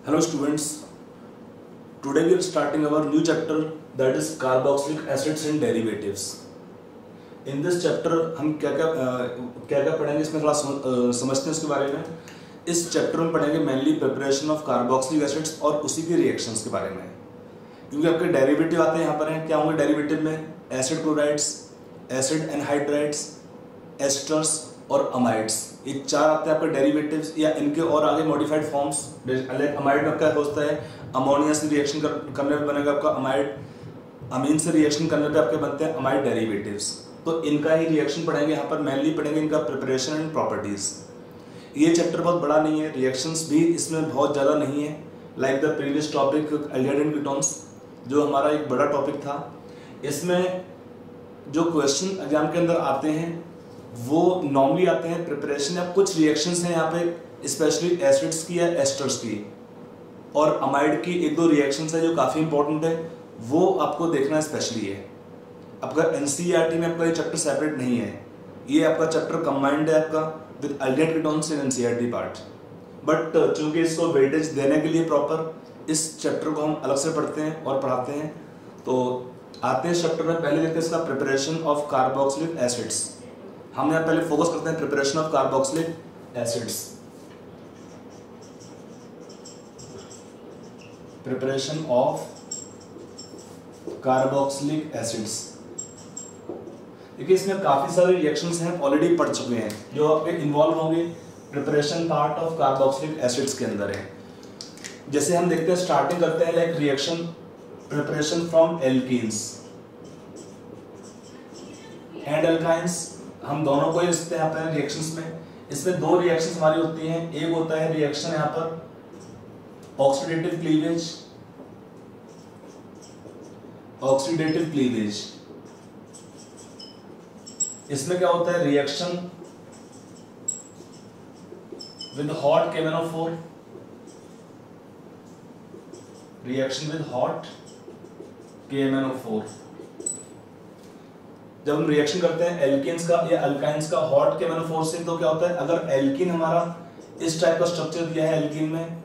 Hello students, today we are starting our new chapter that is carboxylic acids and derivatives. In this chapter हम क्या क्या पढ़ेंगे इसमें थोड़ा समझते हैं इसके बारे में। इस चैप्टर में पढ़ेंगे mainly preparation of carboxylic acids और उसी की रिएक्शंस के बारे में, क्योंकि आपके डेरिवेटिव आते हैं यहाँ पर हैं। क्या होंगे डेरिवेटिव में? Acid chlorides, acid anhydrides, asters और अमाइड्स, ये चार आते हैं आपके डेरिवेटिव्स या इनके और आगे मॉडिफाइड फॉर्म्स। लाइक अमाइड में क्या होता है, अमोनिया से रिएक्शन करने पे बनेगा आपका अमाइड, अमीन से रिएक्शन करने पे आपके बनते हैं अमाइड डेरिवेटिव्स। तो इनका ही रिएक्शन पढ़ेंगे यहाँ पर, मेनली पढ़ेंगे इनका प्रिपरेशन एंड प्रॉपर्टीज। ये चैप्टर बहुत बड़ा नहीं है, रिएक्शंस भी इसमें बहुत ज़्यादा नहीं है। Like the previous topic aldehyde and ketones जो हमारा एक बड़ा टॉपिक था, इसमें जो क्वेश्चन एग्जाम के अंदर आते हैं वो नॉर्मली आते हैं प्रिपरेशन या कुछ रिएक्शंस हैं यहाँ पे, स्पेशली एसिड्स की या एस्टर्स की, और अमाइड की एक दो रिएक्शंस है जो काफ़ी इंपॉर्टेंट है, वो आपको देखना स्पेशली है। आपका एनसीईआरटी में आपका ये चैप्टर सेपरेट नहीं है, ये आपका चैप्टर कंबाइंड है आपका with aldehyde ketones in NCERT part. But चूंकि इसको वेटेज देने के लिए प्रॉपर इस चैप्टर को हम अलग से पढ़ते हैं और पढ़ाते हैं, तो आते हैं चैप्टर में। पहले देखते हैं इसका प्रिपरेशन ऑफ कार्बोक्सिलिक एसिड्स। हम यहाँ पहले फोकस करते हैं preparation of carboxylic acids. Preparation of carboxylic acids, देखिए इसमें काफी सारे रिएक्शंस हैं, ऑलरेडी पढ़ चुके हैं, जो आपके इन्वॉल्व होंगे preparation part of carboxylic acids के अंदर है। जैसे हम देखते हैं, स्टार्टिंग करते हैं like reaction preparation from alkenes and alkynes. हम दोनों को ही लिखते हैं यहाँ पर रिएक्शंस में। इसमें दो रिएक्शंस हमारी होती हैं, एक होता है रिएक्शन यहाँ पर ऑक्सीडेटिव क्लीवेज, ऑक्सीडेटिव क्लीवेज। इसमें क्या होता है, reaction with hot KMnO4, reaction with hot KMnO4। जब हम रिएक्शन करते हैं एल्केन्स का या अल्काइंस का हॉट KMnO4 से, तो क्या होता है, अगर एल्कीन हमारा इस टाइप का स्ट्रक्चर दिया है एल्कीन में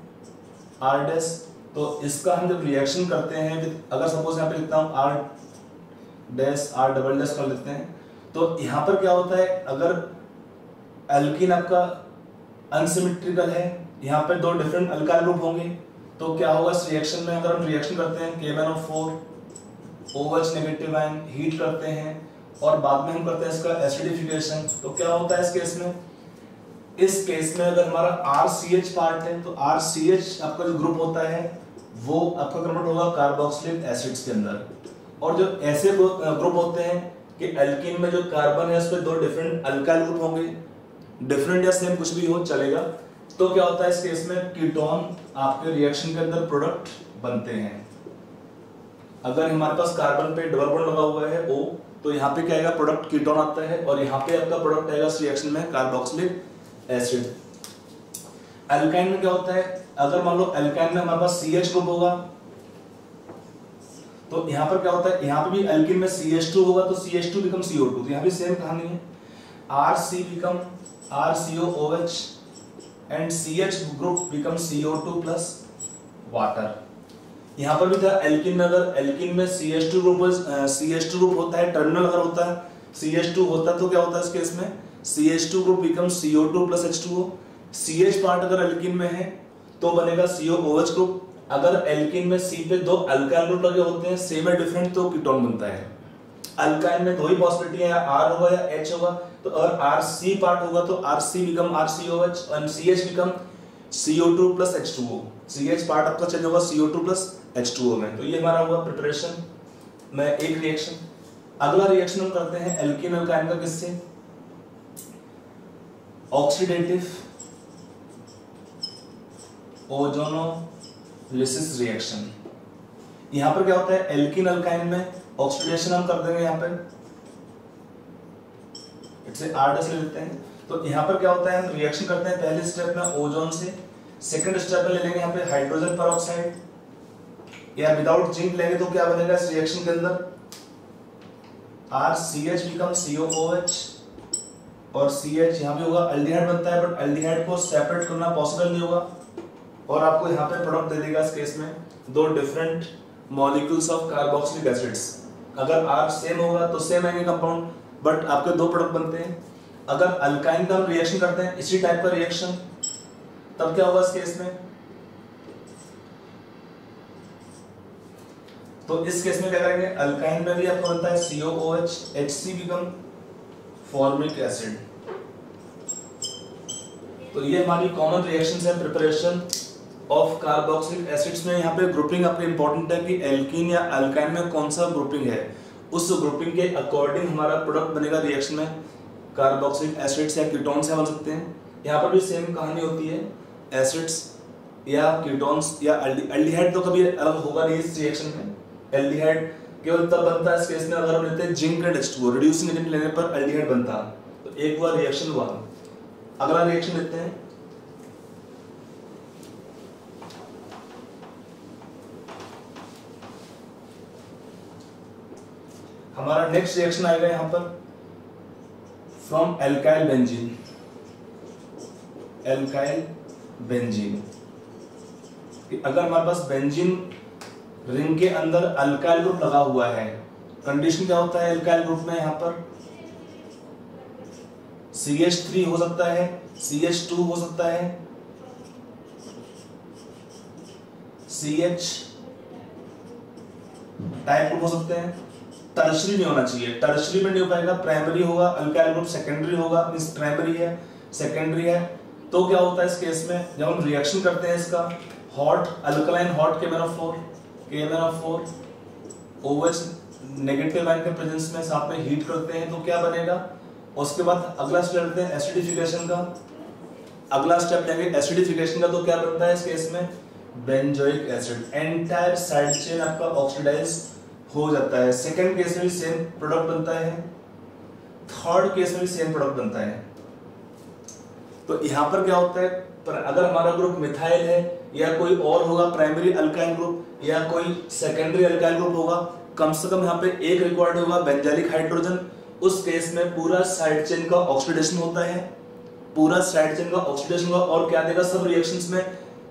R', तो इसका हम जब रिएक्शन करते हैं विद, अगर सपोज यहाँ पे लिखता हूँ R' कर लेते हैं, तो यहाँ पर क्या होता है, अगर एल्कीन आपका अनसिमेट्रिकल है, यहाँ पे दो डिफरेंट अल्काइल ग्रुप होंगे, तो क्या होगा इस रिएक्शन में, अगर हम रिएक्शन करते हैं KMnO4 OH negative ion heat करते हैं और बाद में हम करते हैं इसका एसिडिफिकेशन, तो क्या होता है इस केस में, इस केस में अगर हमारा RCH पार्ट है, तो RCH आपका जो ग्रुप होता है वो आपका कन्वर्ट होगा कार्बोक्सिलिक एसिड्स के अंदर। और जो ऐसे ग्रुप होते हैं कि एल्कीन में जो कार्बन है उस पर दो डिफरेंट अल्काइल ग्रुप होंगे, डिफरेंट या सेम कुछ भी हो चलेगा, तो क्या होता है इस केस में कीटोन आपके रिएक्शन के अंदर प्रोडक्ट बनते हैं। अगर हमारे पास कार्बन पे डबल बॉन्ड लगा हुआ है O, तो यहाँ पे क्या आएगा, प्रोडक्ट कीटोन आता है, और यहाँ पे आपका प्रोडक्ट आएगा इस रिएक्शन में कार्बोक्सिलिक एसिड। अल्काइन में क्या होता है, अगर मान लो अल्काइन में हमारे पास CH ग्रुप होगा, तो यहाँ पर क्या होता है, यहाँ पे भी एल्कीन में CH2 होगा, तो CH2 बिकम CO2, तो यहाँ भी सेम कहानी है, RC become RCOOH and CH group become CO2 plus water. यहाँ पर भी था एल्कीन में, अगर एल्कीन में CH2 ग्रुप होता है, टर्मिनल अगर होता है CH2 होता है, तो क्या होता है इस केस में, CH2 group become CO2 plus H2O। CH part अगर एल्कीन में है तो बनेगा COOH ग्रुप। अगर एल्कीन में C पे दो अल्काइल ग्रुप लगे होते हैं, सेम है डिफरेंट, तो कीटोन बनता है। अल्काइन में दो ही पॉसिबिलिटी है, या R होगा या H होगा, तो अगर RC पार्ट होगा तो RC बिकम RCOH और CH become CO2 plus H2O। CH part आपका चेंज होगा CO2 प्लस H2O में। तो ये हमारा हुआ प्रिपरेशन में एक रिएक्शन। अगला रिएक्शन हम करते हैं एल्कीन अल्काइन का, किससे, ऑक्सीडेटिव ओजोनोलिसिस रिएक्शन। यहां पर क्या होता है, एल्कीन अल्काइन में ऑक्सीडेशन हम कर देंगे, यहाँ पर इसे R' ले लेते हैं। तो यहाँ पर क्या होता है, हम रिएक्शन करते हैं पहले स्टेप में ओजोन से, सेकंड स्टेप में ले लेंगे यहाँ पे हाइड्रोजन पेरोक्साइड, या विदाउट जिंक लेंगे तो क्या बनेगा इस रिएक्शन के अंदर, RCH बिकम COOH और CH यहाँ भी होगा, एल्डिहाइड बनता है, बट एल्डिहाइड को सेपरेट करना पॉसिबल नहीं होगा, और आपको यहाँ पे प्रोडक्ट दे देगा इस केस में दो different molecules of carboxylic acids. अगर R सेम होगा तो सेम आएंगे कंपाउंड, बट आपके दो प्रोडक्ट बनते हैं। अगर अल्काइन का हम रिएक्शन करते हैं इसी टाइप का रिएक्शन, तब क्या होगा इस केस में? तो इस केस में क्या करेंगे, अल्काइन में भी आपको बनता है COOH, HC become formic acid. तो ये हमारी कॉमन रिएक्शंस है प्रिपरेशन ऑफ कार्बोक्सिलिक एसिड्स में। यहाँ पे ग्रुपिंग आपको इंपॉर्टेंट है कि एल्कीन या अल्काइन में कौन सा ग्रुपिंग है, उस ग्रुपिंग के अकॉर्डिंग हमारा प्रोडक्ट बनेगा रिएक्शन में। कार्बोक्सिलिक एसिड्स या कीटोन्स बन सकते हैं। यहाँ पर भी सेम कहानी होती है, एसिड्स या कीटोन्स या एल्डिहाइड तो कभी अलग होगा नहीं इस रिएक्शन में। एल्डिहाइड केवल तब बनता है इस केस में अगर हम लेते हैं zinc and H2O, reducing agent लेने पर एल्डिहाइड बनता है। तो एक बार रिएक्शन हुआ, अगला रिएक्शन लेते हैं। हमारा नेक्स्ट रिएक्शन आएगा यहां पर from alkyl benzene. Alkyl benzene, अगर हमारे पास बेंजीन रिंग के अंदर अल्काइल ग्रुप लगा हुआ है, कंडीशन क्या होता है अल्काइल ग्रुप में? यहां पर CH3 हो सकता है, CH2 हो सकता है, CH टाइप ग्रुप हो सकते हैं। टर्शरी नहीं होना चाहिए, टर्शरी में नहीं हो पाएगा, प्राइमरी होगा अल्काइल ग्रुप, सेकेंडरी होगा मींस प्राइमरी है सेकेंडरी है। तो क्या होता है इस केस में, जब हम रिएक्शन करते हैं इसका hot alkaline hot KMnO4 OH negative ion के प्रेजेंस में साथ में हीट करते हैं तो क्या बनेगा। उसके बाद अगला स्टेप लेते हैं एसिडिफिकेशन का। अगला स्टेप लेंगे एसिडिफिकेशन का, तो क्या बनता है इस केस में benzoic acid. Entire side chain आपका ऑक्सीडाइज हो जाता है। सेकंड केस में भी सेम प्रोडक्ट बनता है, थर्ड केस में भी सेम प्रोडक्ट बनता है। तो यहां पर क्या होता है, पर अगर हमारा ग्रुप मिथाइल है या कोई और होगा प्राइमरी अल्काइल ग्रुप या कोई सेकेंडरी अल्काइल ग्रुप होगा, कम से कम यहाँ पे एक रिक्वायर्ड होगा बेंजाइलिक हाइड्रोजन। उस केस में पूरा साइड चेन का ऑक्सीडेशन होता है, पूरा साइड चेन का ऑक्सीडेशन होगा और क्या देगा सब रिएक्शंस में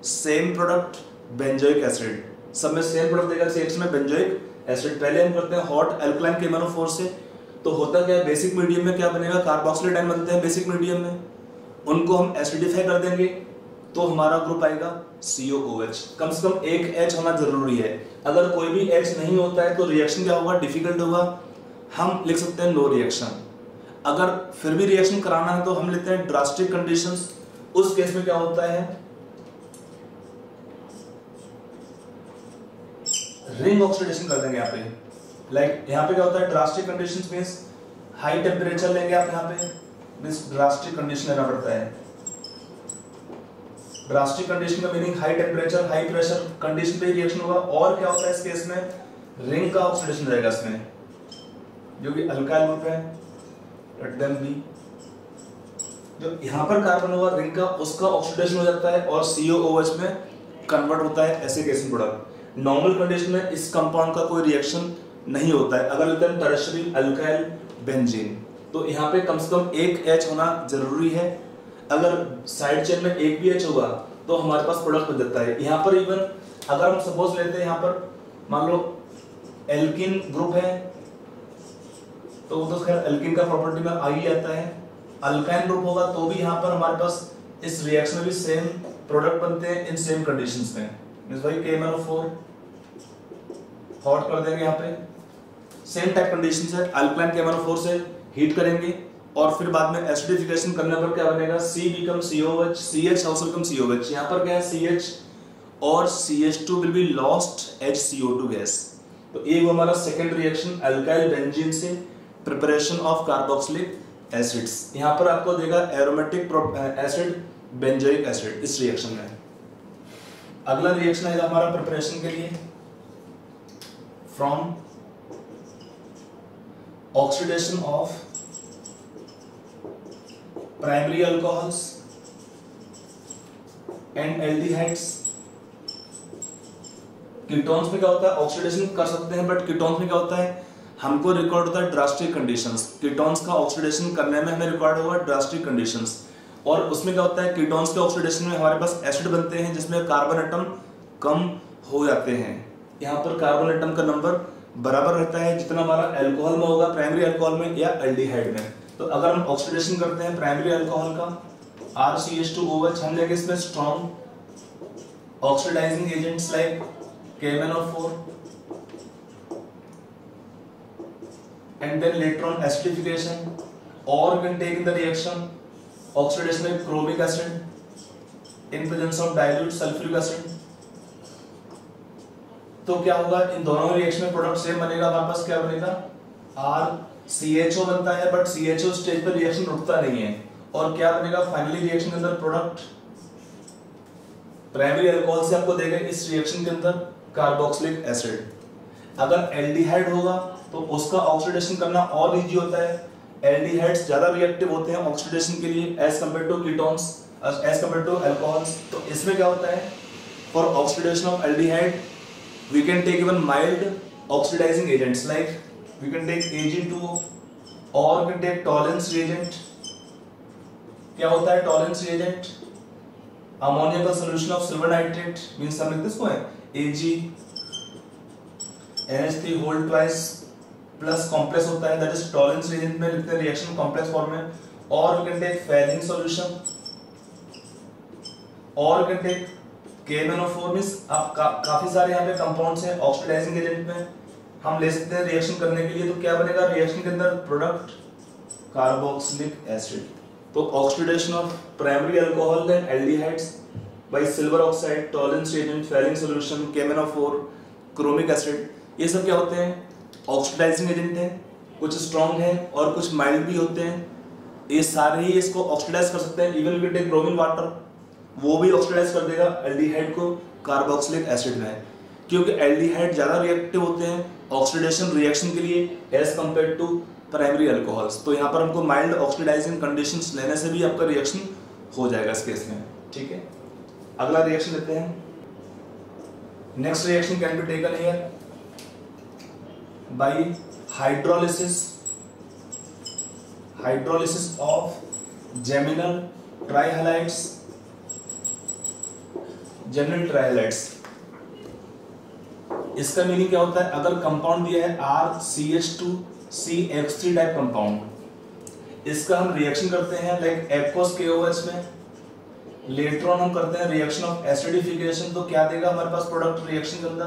सेम प्रोडक्ट बेंजोइक एसिड। सब में सेम प्रोडक्ट देगा रिएक्शन में बेंजोइक एसिड। पहले हम करते हैं हॉट अल्कलाइन KMnO4 से, तो होता क्या है बेसिक मीडियम में क्या बनेगा, कार्बोक्सिलेट आयन बनते हैं बेसिक मीडियम में, उनको हम एसिडिफाई कर देंगे तो हमारा ग्रुप आएगा COOH। कम से कम एक H होना जरूरी है, अगर कोई भी H नहीं होता है तो रिएक्शन क्या होगा, डिफिकल्ट होगा। हम लिख सकते हैं नो रिएक्शन। अगर फिर भी रिएक्शन कराना है तो हम लेते हैं ड्रास्टिक कंडीशंस। उस केस में क्या होता है, रिंग ऑक्सीडेशन कर देंगे यहाँ पे। लाइक यहाँ पे क्या होता है drastic conditions means high temperature लेंगे आप यहाँ पे, मींस ड्रास्टिक कंडीशन लेना पड़ता है। ड्रास्टिक कंडीशन का meaning high temperature high pressure condition पे रिएक्शन होगा। और क्या होता है इस केस में रिंग का ऑक्सीडेशन रहेगा इसमें, जो कि अल्काइल ग्रुप है लेट देम बी। जो यहाँ पर कार्बन होगा रिंग का, उसका ऑक्सीडेशन हो जाता है और COOH में कन्वर्ट होता है acid acid product. Normal condition में इस कंपाउंड का कोई रिएक्शन नहीं होता है। अगर लेते हैं टर्शरी अल्काइल बेंजीन, तो यहाँ पे कम से कम एक H होना जरूरी है। अगर साइड चेन में एक भी H होगा तो हमारे पास प्रोडक्ट बन जाता है। यहाँ पर इवन अगर हम सपोज लेते हैं यहाँ पर मान लो एल्किन ग्रुप है तो वो तो खैर एल्किन का प्रॉपर्टी में आ ही जाता है। अल्काइन ग्रुप होगा तो भी यहाँ पर हमारे पास इस रिएक्शन में भी सेम प्रोडक्ट बनते हैं इन सेम कंडीशंस में। मींस भाई KMnO4 हॉट कर देंगे, यहाँ पे सेम टाइप कंडीशंस है। अल्कलाइन KMnO4 से हीट करेंगे और फिर बाद में एसिडिफिकेशन करने पर क्या बनेगा, C become COH, CH also become COH। यहाँ पर क्या है CH और CH2 will be lost HCO2 gas. तो ये वो हमारा सेकेंड रिएक्शन अल्काइल बेंजीन से प्रिपरेशन ऑफ कार्बोक्सिलिक एसिड्स। यहाँ पर आपको देगा एरोमेटिक एसिड बेंजोइक एसिड इस रिएक्शन में। अगला रिएक्शन है हमारा प्रिपरेशन के लिए from oxidation of primary alcohols and aldehydes. Ketones में क्या होता है ऑक्सीडेशन कर सकते हैं, बट कीटोन्स में क्या होता है हमको रिकॉर्ड होता है ड्रास्टिक कंडीशंस। कीटोन्स का ऑक्सीडेशन करने में हमें रिकॉर्ड होगा ड्रास्टिक कंडीशंस। और उसमें क्या होता है, कीटोन्स के ऑक्सीडेशन में हमारे पास एसिड बनते हैं जिसमें कार्बन एटम कम हो जाते हैं। यहाँ पर कार्बन एटम का नंबर बराबर रहता है जितना हमारा अल्कोहल में होगा, प्राइमरी अल्कोहल में या एल्डिहाइड में। तो अगर हम ऑक्सीडेशन करते हैं प्राइमरी अल्कोहल का RCH2OH, हम लेंगे इसमें strong oxidising agents like KMnO4 and then later on acidification, or you can take in the reaction oxidation with chromic acid in presence of dilute sulfuric acid। तो क्या होगा, इन दोनों रिएक्शन में product same बनेगा। हमारे पास क्या बनेगा, RCHO बनता है, बट CHO स्टेज पर रिएक्शन रुकता नहीं है। और क्या बनेगा फाइनली रिएक्शन के अंदर, प्रोडक्ट प्राइमरी अल्कोहल से आपको देगा इस रिएक्शन के अंदर कार्बोक्सिलिक एसिड। अगर एल्डिहाइड होगा तो उसका ऑक्सीडेशन करना और इजी होता है। एल्डिहाइड्स ज्यादा रिएक्टिव होते हैं ऑक्सीडेशन के लिए as compare to ketones, as compare to alcohols. तो इसमें क्या होता है, for oxidation of aldehyde we can take even mild oxidizing agents like we can take Ag2O or we can take Tollens reagent। क्या होता है Tollens reagent, ammoniacal solution of silver nitrate, means हम लिखते इसको है Ag NH3 whole twice plus complex होता है, that is Tollens reagent में लिखते हैं reaction complex form में। or we can take Fehling solution or we can take KMnO4 means आप काफी सारे यहाँ पे कंपाउंड्स हैं ऑक्सीडाइजिंग एजेंट में हम ले सकते हैं रिएक्शन करने के लिए। तो क्या बनेगा रिएक्शन के अंदर, प्रोडक्ट कार्बोक्सिलिक एसिड। तो oxidation of primary alcohol and aldehydes by silver oxide, Tollens agent, Fehling solution, KMnO4, chromic acid, ये सब क्या होते हैं ऑक्सीडाइजिंग एजेंट हैं। कुछ स्ट्रॉन्ग हैं और कुछ माइल्ड भी होते हैं। ये सारे ही इसको ऑक्सीडाइज कर सकते हैं। Even we take bromine water, वो भी ऑक्सीडाइज कर देगा एल्डिहाइड को कार्बोक्सिलिक एसिड में, क्योंकि एल्डिहाइड ज्यादा रिएक्टिव होते हैं ऑक्सीडेशन रिएक्शन के लिए as compare to primary alcohols. तो यहाँ पर हमको माइल्ड ऑक्सीडाइजिंग कंडीशंस लेने से भी आपका रिएक्शन हो जाएगा इस केस में। ठीक है, अगला रिएक्शन लेते हैं। Next reaction can be taken here by hydrolysis of geminal trihalides. Geminal trihalides, इसका मीनिंग क्या होता है, अगर कंपाउंड दिया है RCH2CH3 टाइप कंपाउंड, इसका हम रिएक्शन करते हैं लाइक एक्वस KOH में, लेटर ऑन हम करते हैं रिएक्शन ऑफ एसिडिफिकेशन। तो क्या देगा हमारे पास प्रोडक्ट रिएक्शन के अंदर,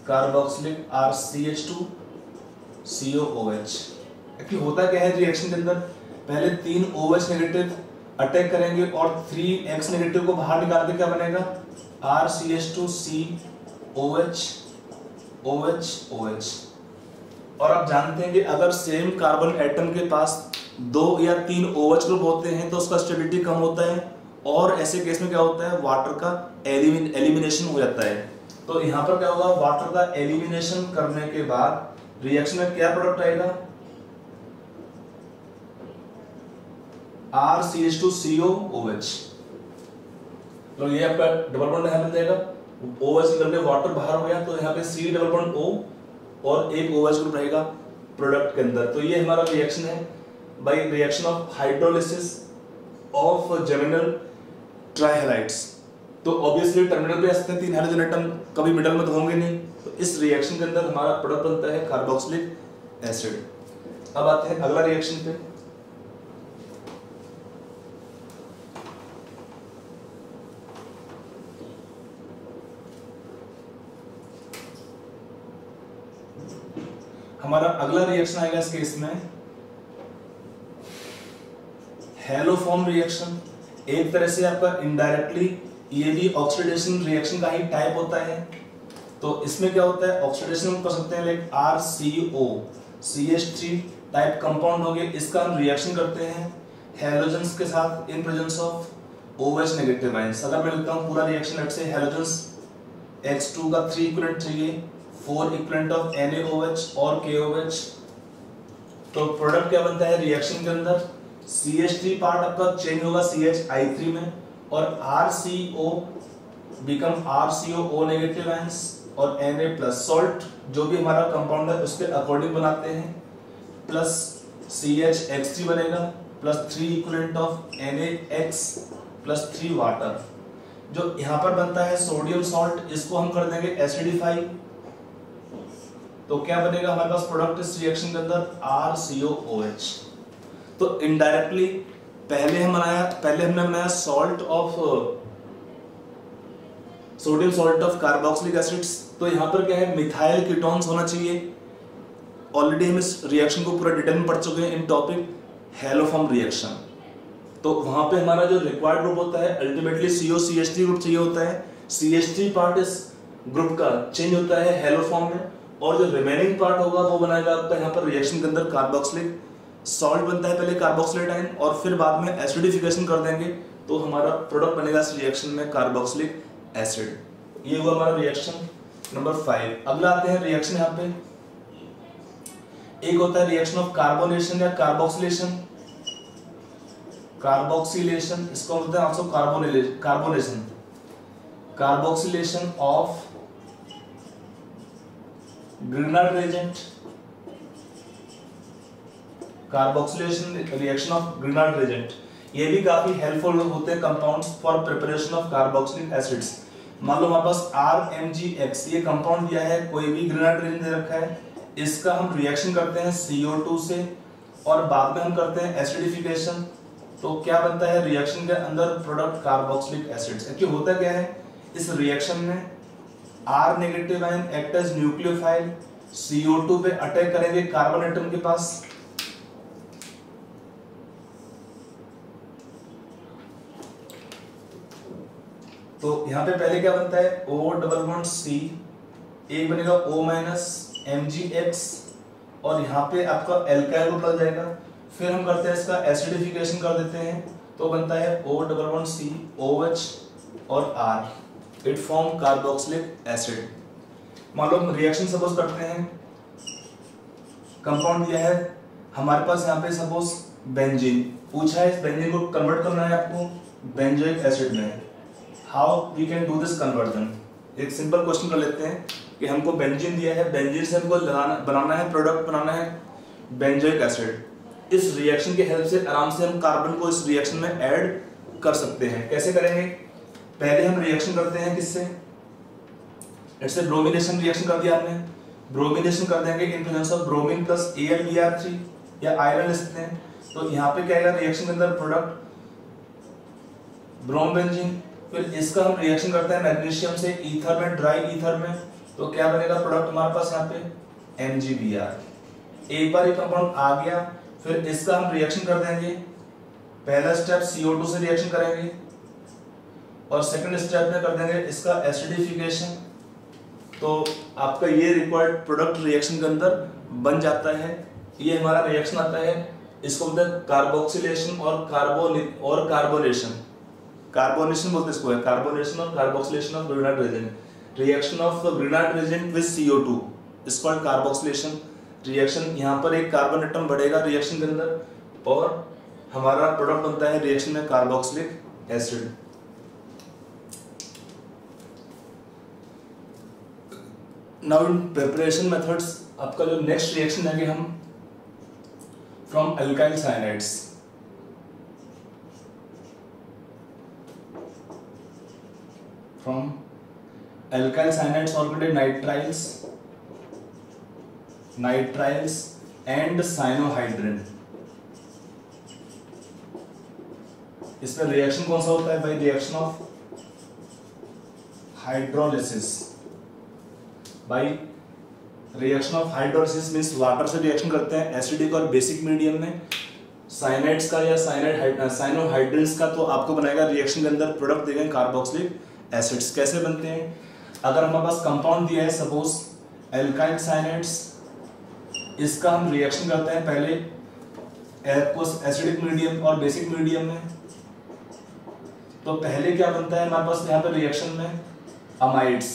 कार्बोक्सिलिक RCH2COOH। एक्चुअली होता क्या है रिएक्शन के अंदर, पहले 3 OH नेगेटिव अटैक करेंगे और 3 X नेगेटिव को बाहर निकाल के क्या बनेगा, RCH2COH OH। और आप जानते हैं कि अगर सेम कार्बन एटम के पास 2 या 3 OH ग्रुप होते हैं तो उसका स्टेबिलिटी कम होता है, और ऐसे केस में क्या होता है, वाटर का एलिमिनेशन हो जाता है। तो यहाँ पर क्या होगा, वाटर का एलिमिनेशन करने के बाद रिएक्शन में क्या प्रोडक्ट आएगा, RCH2COOH। तो ये आपका डबल बॉन्ड यहाँ मिल जाएगा, OH निकल के वाटर बाहर हो गया, तो यहाँ पे C डबल बॉन्ड O और एक OH ग्रुप रहेगा प्रोडक्ट के अंदर। तो ये हमारा रिएक्शन है by reaction of hydrolysis of geminal trihalides. तो ऑब्वियसली टर्मिनल पे आ सकते हैं 3 हाइड्रोजन एटम, कभी मिडल में तो होंगे नहीं। तो इस रिएक्शन के अंदर हमारा प्रोडक्ट बनता है कार्बोक्सिलिक एसिड। अब आते हैं अगला रिएक्शन पे। हमारा अगला रिएक्शन आएगा इस केस में हेलोफॉर्म रिएक्शन। एक तरह से आपका इनडायरेक्टली ये भी ऑक्सीडेशन रिएक्शन का ही टाइप होता है। तो इसमें क्या होता है, ऑक्सीडेशन हम कर सकते हैं लाइक RCOCH3 टाइप कंपाउंड हो गए, इसका हम रिएक्शन करते हैं हैलोजेंस के साथ in presence of OH negative ions. अगर मैं लिखता हूं पूरा reaction, let's say halogens H2 का 3 इक्विवेलेंट चाहिए, 4 इक्विवेलेंट ऑफ NaOH और KOH। तो प्रोडक्ट क्या बनता है रिएक्शन के अंदर, CH3 पार्ट आपका चेंज होगा CHI3 में, और RCO become RCOO negative ions और Na प्लस सॉल्ट जो भी हमारा कंपाउंड है उसके अकॉर्डिंग बनाते हैं, प्लस CHX3 बनेगा plus 3 equivalent of NaX plus 3 water. जो यहाँ पर बनता है सोडियम सॉल्ट, इसको हम कर देंगे एसिडिफाई, तो क्या बनेगा हमारे पास प्रोडक्ट इस रिएक्शन के अंदर RCOOH। तो इनडायरेक्टली पहले हमने बनाया salt of sodium salt of carboxylic acids, तो यहाँ पर क्या है मिथाइल कीटोन्स होना चाहिए। ऑलरेडी हम इस रिएक्शन को पूरा डिटेल में पढ़ चुके हैं इन टॉपिक हेलोफॉर्म रिएक्शन। तो वहां पे हमारा जो रिक्वायर्ड ग्रुप होता है अल्टीमेटली COCH3 ग्रुप चाहिए होता है। CH3 पार्ट इस ग्रुप का चेंज होता है हेलोफॉर्म में, और जो रिमेनिंग पार्ट होगा वो बनाएगा आपका यहाँ पर रिएक्शन के अंदर कार्बोक्सिलिक सॉल्ट बनता है, पहले कार्बोक्सिलेट आयन, और फिर बाद में एसिडिफिकेशन कर देंगे तो हमारा प्रोडक्ट बनेगा इस रिएक्शन में कार्बोक्सिलिक एसिड। ये हुआ हमारा रिएक्शन नंबर 5। अगला आते हैं रिएक्शन, यहाँ पे एक होता है रिएक्शन ऑफ कार्बोनेशन या कार्बोक्सिलेशन। कार्बोक्सिलेशन इसको बोलते हैं also carbonation. Carboxylation of Grignard reagent, carboxylation reaction of Grignard reagent, ये भी काफी हेल्पफुल होते हैं compounds for preparation of carboxylic acids. मान लो हमारे पास RMgX ये कंपाउंड दिया है, कोई भी ग्रिनार्ड रिएजेंट दे रखा है, इसका हम रिएक्शन करते हैं CO2 से और बाद में हम करते हैं एसिडिफिकेशन, तो क्या बनता है रिएक्शन के अंदर प्रोडक्ट कार्बोक्सिलिक एसिड्स। एक्चुअली होता क्या है इस रिएक्शन में R negative ion act as nucleophile, CO2 पे अटैक करेंगे कार्बन एटम के पास, तो यहाँ पे पहले क्या बनता है O+C, एक बनेगा O-MgX, और यहाँ पे आपका एल्काइल ग्रुप लग जाएगा। फिर हम करते हैं इसका एसिडिफिकेशन कर देते हैं, तो बनता है O+C OH और R, it form carboxylic acid. मान लो हम रिएक्शन सपोज करते हैं, कंपाउंड दिया है हमारे पास यहाँ पे सपोज बेंजीन, पूछा है इस बेंजीन को कन्वर्ट करना है आपको बेंजोइक एसिड में। How we can do this conversion, एक सिंपल क्वेश्चन कर लेते हैं कि हमको बेंजीन दिया है, बेंजीन से हमको बनाना है प्रोडक्ट बनाना है बेंजोइक एसिड। इस रिएक्शन की हेल्प से आराम से हम कार्बन को इस रिएक्शन में ऐड कर सकते हैं। कैसे करेंगे, पहले हम रिएक्शन करते हैं किससे, इससे ब्रोमिनेशन रिएक्शन कर दिया आपने, ब्रोमिनेशन कर देंगे in presence of bromine plus AlBr3 या आयरन लिखते हैं, तो यहाँ पे क्या आएगा रिएक्शन के अंदर प्रोडक्ट ब्रोमबेंजीन। फिर इसका हम रिएक्शन करते हैं मैग्नीशियम से ईथर में, ड्राई ईथर में, तो क्या बनेगा प्रोडक्ट हमारे पास यहाँ पे MgBr। एक बार ये कंपाउंड आ गया, फिर इसका हम रिएक्शन कर देंगे, पहला स्टेप CO2 से रिएक्शन करेंगे और सेकंड स्टेप में कर देंगे इसका एसिडिफिकेशन, तो आपका ये रिक्वायर्ड प्रोडक्ट रिएक्शन के अंदर बन जाता है। ये हमारा रिएक्शन आता है, इसको बोलते हैं कार्बोक्सिलेशन और कार्बोनेशन। कार्बोनेशन बोलते हैं इसको, है कार्बोनेशन और carboxylation of Grignard reagent. Reaction of Grignard reagent with CO2 is called carboxylation reaction. यहाँ पर एक कार्बन एटम बढ़ेगा रिएक्शन के अंदर और हमारा प्रोडक्ट बनता है रिएक्शन में carboxylic acid. Now in preparation methods, आपका जो नेक्स्ट रिएक्शन है कि हम from alkyl cyanides, from alkyl cyanides organise nitriles and cyanohydrin. इसमें रिएक्शन कौन सा होता है भाई, रिएक्शन ऑफ हाइड्रोलिसिस। भाई reaction of hydrolysis means water से रिएक्शन करते हैं एसिडिक और बेसिक मीडियम में। साइनाइड्स का या साइनोहाइड्रिन्स का तो आपको बनाएगा रिएक्शन के अंदर प्रोडक्ट देंगे कार्बोक्सिलिक एसिड्स। कैसे बनते हैं, अगर हमारे पास कंपाउंड दिया है सपोज एल्काइल साइनाइड्स, इसका हम रिएक्शन करते हैं पहले एसिडिक मीडियम और बेसिक मीडियम में, तो पहले क्या बनता है हमारे पास यहाँ पे रिएक्शन में अमाइड्स।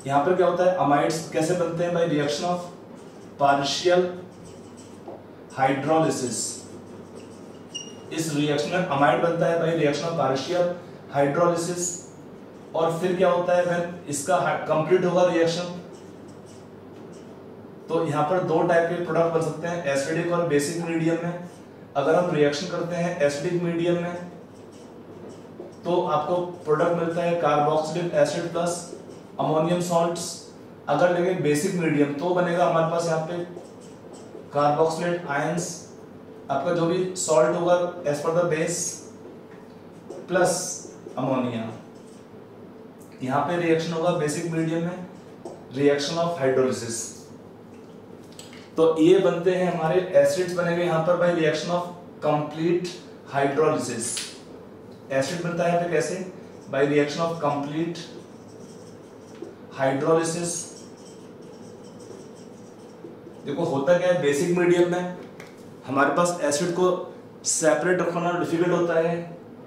यहाँ पर क्या होता है अमाइड्स कैसे बनते हैं भाई, रिएक्शन ऑफ पार्शियल हाइड्रोलिसिस। इस रिएक्शन में अमाइड बनता है भाई रिएक्शन ऑफ पार्शियल हाइड्रोलिसिस। और फिर क्या होता है, फिर इसका कंप्लीट होगा रिएक्शन, तो तो यहाँ पर दो टाइप के प्रोडक्ट बन सकते हैं, एसिडिक और बेसिक मीडियम में। अगर हम रिएक्शन करते हैं एसिडिक मीडियम में तो आपको प्रोडक्ट मिलता है carboxylic acid plus ammonium salts. अगर लेंगे बेसिक मीडियम तो बनेगा हमारे पास यहाँ पे कार्बोक्सिलेट आयंस, आपका जो भी सॉल्ट होगा as per the base plus ammonia. यहाँ पे रिएक्शन होगा बेसिक मीडियम में रिएक्शन ऑफ हाइड्रोलिसिस। तो ये बनते हैं हमारे एसिड्स बनेंगे यहाँ पर bye reaction of complete hydrolysis. Acid बनता है यहाँ पे कैसे? Bye reaction of complete hydrolysis. देखो होता क्या है, बेसिक मीडियम में हमारे पास एसिड को सेपरेट रखना डिफिकल्ट होता है,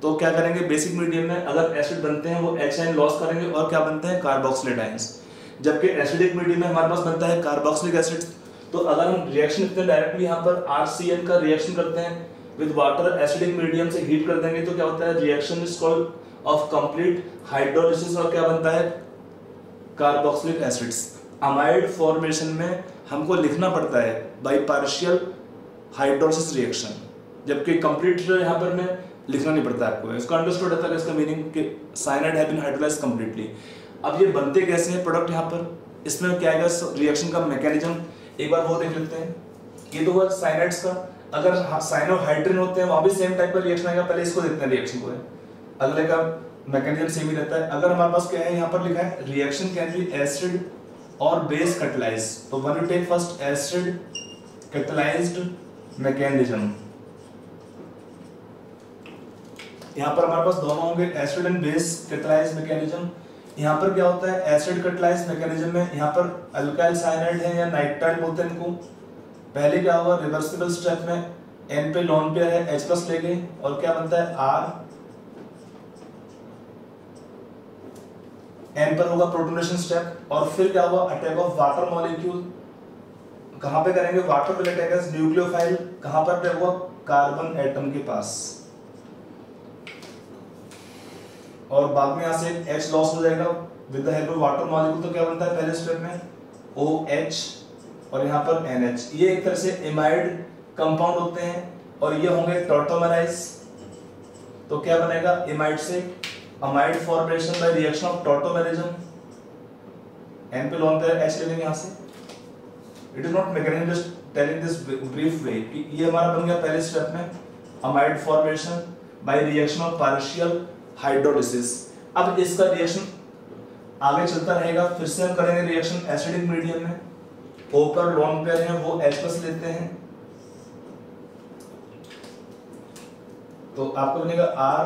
तो क्या करेंगे बेसिक मीडियम में अगर एसिड बनते हैं वो H आयन लॉस करेंगे और क्या बनते हैं कार्बोक्सिलेट आयंस। जबकि एसिडिक मीडियम में हमारे पास बनता है कार्बोक्सिलिक एसिड। तो अगर हम रिएक्शन लिखते हैं डायरेक्टली यहाँ पर RCN का रिएक्शन करते हैं विद वाटर एसिडिक मीडियम से हीट कर देंगे तो क्या होता है, reaction is called off complete hydrolysis और क्या बनता है कार्बोक्सिलिक एसिड्स। अमाइड फॉर्मेशन में हमको लिखना पड़ता है बाय पार्शियल हाइड्रोलिसिस रिएक्शन, जबकि कंप्लीट यहाँ पर में लिखना नहीं पड़ता आपको। इसका अंडरस्टूड होता है इसका मीनिंग कि cyanide have been hydrolysed completely. अब ये बनते कैसे हैं प्रोडक्ट यहाँ पर, इसमें क्या आएगा रिएक्शन का मैकेनिज्म एक बार वो देख लेते हैं। ये तो हुआ साइनाइड्स का। अगर साइनोहाइड्रिन होते हैं वहां भी सेम टाइप का रिएक्शन आएगा, पहले इसको देखते हैं रिएक्शन को है, अगले का मैकेनिज्म सेम ही रहता है। अगर हमारे पास क्या है यहाँ पर लिखा है रिएक्शन कैन बी एसिड और बेस कैटलाइज, तो when you take first acid catalysed mechanism, यहाँ पर हमारे पास दोनों होंगे acid and base catalyse mechanism. यहाँ पर क्या होता है एसिड कैटलाइज मैकेनिज्म में यहाँ पर अल्काइल साइनाइड है या नाइट्राइल बोलते हैं इनको। पहले क्या होगा रिवर्सिबल स्टेप में N पे लोन पेयर है H+ ले गए और क्या बनता है R, N पर होगा प्रोटोनेशन स्टेप और फिर क्या होगा अटैक ऑफ वाटर मॉलिक्यूल। कहां पे करेंगे वाटर पे अटैक है न्यूक्लियोफाइल, कहां पर अटैक हुआ कार्बन एटम के पास, और बाद में यहां से H लॉस हो जाएगा with the help of water molecule. तो क्या बनता है पहले स्टेप में OH और यहाँ पर NH। ये एक तरह से इमाइड कंपाउंड होते हैं और ये होंगे टॉटोमेराइज। तो क्या बनेगा इमाइड से amide formation by reaction of tautomerism. N पे लोन पेयर H ले लेंगे यहाँ से। It is not mechanism, just telling this brief way कि ये हमारा बन गया पहले स्टेप में amide formation by reaction of partial hydrolysis. अब इसका रिएक्शन आगे चलता रहेगा, फिर से हम करेंगे रिएक्शन एसिडिक मीडियम में। O पर लोन पेयर है वो H+ लेते हैं तो आपको बनेगा R,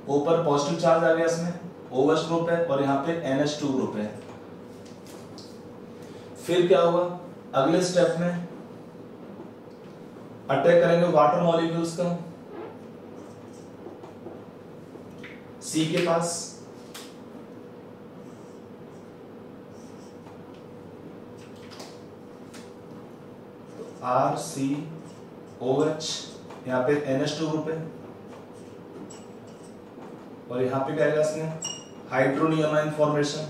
O पर पॉजिटिव चार्ज आ गया इसमें OH ग्रुप है और यहाँ पे NH2 ग्रुप है। फिर क्या होगा अगले स्टेप में अटैक करेंगे वाटर मॉलिक्यूल्स का C के पास, RCOH, यहाँ पे NH2 ग्रुप है और यहाँ पे क्या आएगा इसमें हाइड्रोनियमाइन फॉर्मेशन।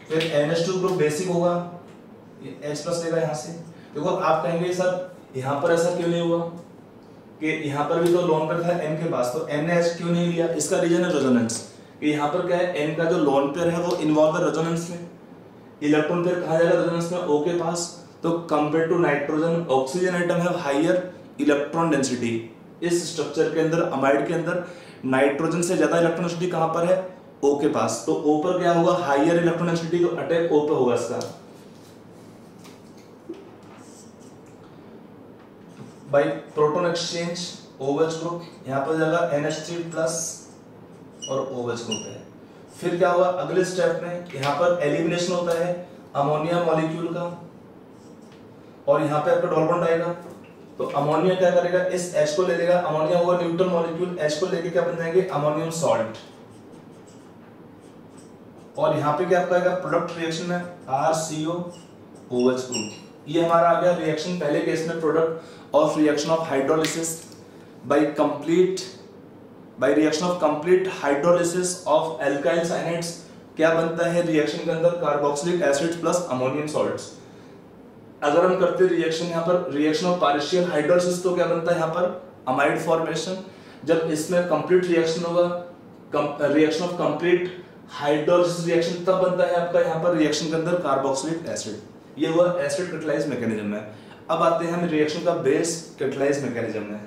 फिर NH2 ग्रुप बेसिक होगा, ये H+ लेगा यहाँ से। देखो आप कहेंगे सर यहाँ पर ऐसा क्यों नहीं हुआ कि यहाँ पर भी तो लोन पेयर था N के पास, तो NH क्यों नहीं लिया? इसका रीजन है रेजोनेंस। कि यहाँ पर क्या है N का जो लोन पेयर है वो इन्वॉल्व है रेजोनेंस में। इलेक्ट्रॉन पेयर कहाँ जाएगा रेजोनेंस में O के पास। तो compare to nitrogen oxygen atom है हायर इलेक्ट्रॉन डेंसिटी। इस स्ट्रक्चर के अंदर अमाइड के अंदर नाइट्रोजन से ज्यादा इलेक्ट्रॉन डेंसिटी कहां पर है O के पास। तो O पर क्या होगा हायर इलेक्ट्रॉन डेंसिटी, तो अटैक O पे होगा इसका by proton exchange OH group. यहां पर जाएगा NH3+ और OH ग्रुप है। फिर क्या होगा अगले स्टेप में यहां पर एलिमिनेशन होता है अमोनिया मॉलिक्यूल का और यहाँ पे आपका डबल बॉन्ड आएगा। तो अमोनिया क्या करेगा इस H को ले लेगा, अमोनिया होगा न्यूट्रल मॉलिक्यूल, H को लेके क्या बन जाएंगे अमोनियम सॉल्ट। और यहाँ पे क्या आपका आएगा प्रोडक्ट रिएक्शन में RCOOH ग्रुप। ये हमारा आ गया रिएक्शन पहले केस में product of reaction of hydrolysis bye reaction of complete hydrolysis of alkyl cyanides. क्या बनता है रिएक्शन के अंदर carboxylic acids plus ammonium salts. अगर हम करते हैं रिएक्शन यहाँ पर रिएक्शन ऑफ पार्शियल हाइड्रोलिसिस तो क्या बनता है यहाँ पर अमाइड फॉर्मेशन। जब इसमें कंप्लीट रिएक्शन होगा reaction of complete hydrolysis reaction तब बनता है आपका यहाँ पर रिएक्शन के अंदर कार्बोक्सिलिक एसिड। ये हुआ एसिड कैटालाइज मैकेनिज्म है। अब आते हैं हम रिएक्शन का बेस कैटालाइज मैकेनिज्म में।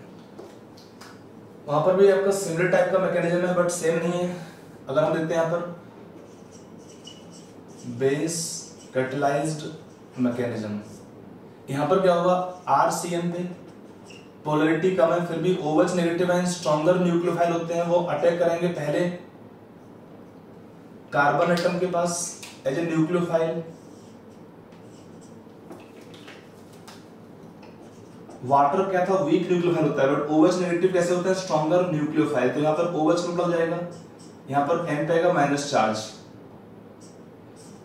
वहां पर भी आपका सिमिलर टाइप का मैकेनिज्म है बट सेम नहीं है। अगर हम देखते हैं यहाँ पर बेस कैटालाइज्ड मैकेनिज्म, यहाँ पर क्या होगा RCN पे पोलैरिटी कम है फिर भी OH नेगेटिव है, स्ट्रॉन्गर न्यूक्लियोफाइल होते हैं, वो अटैक करेंगे पहले कार्बन एटम के पास एज ए न्यूक्लियोफाइल। वाटर क्या था वीक न्यूक्लियोफाइल होता है बट OH नेगेटिव कैसे होता है स्ट्रॉन्गर न्यूक्लियोफाइल। तो यहाँ पर OH ग्रुप लग जाएगा, यहाँ पर N पे आएगा माइनस चार्ज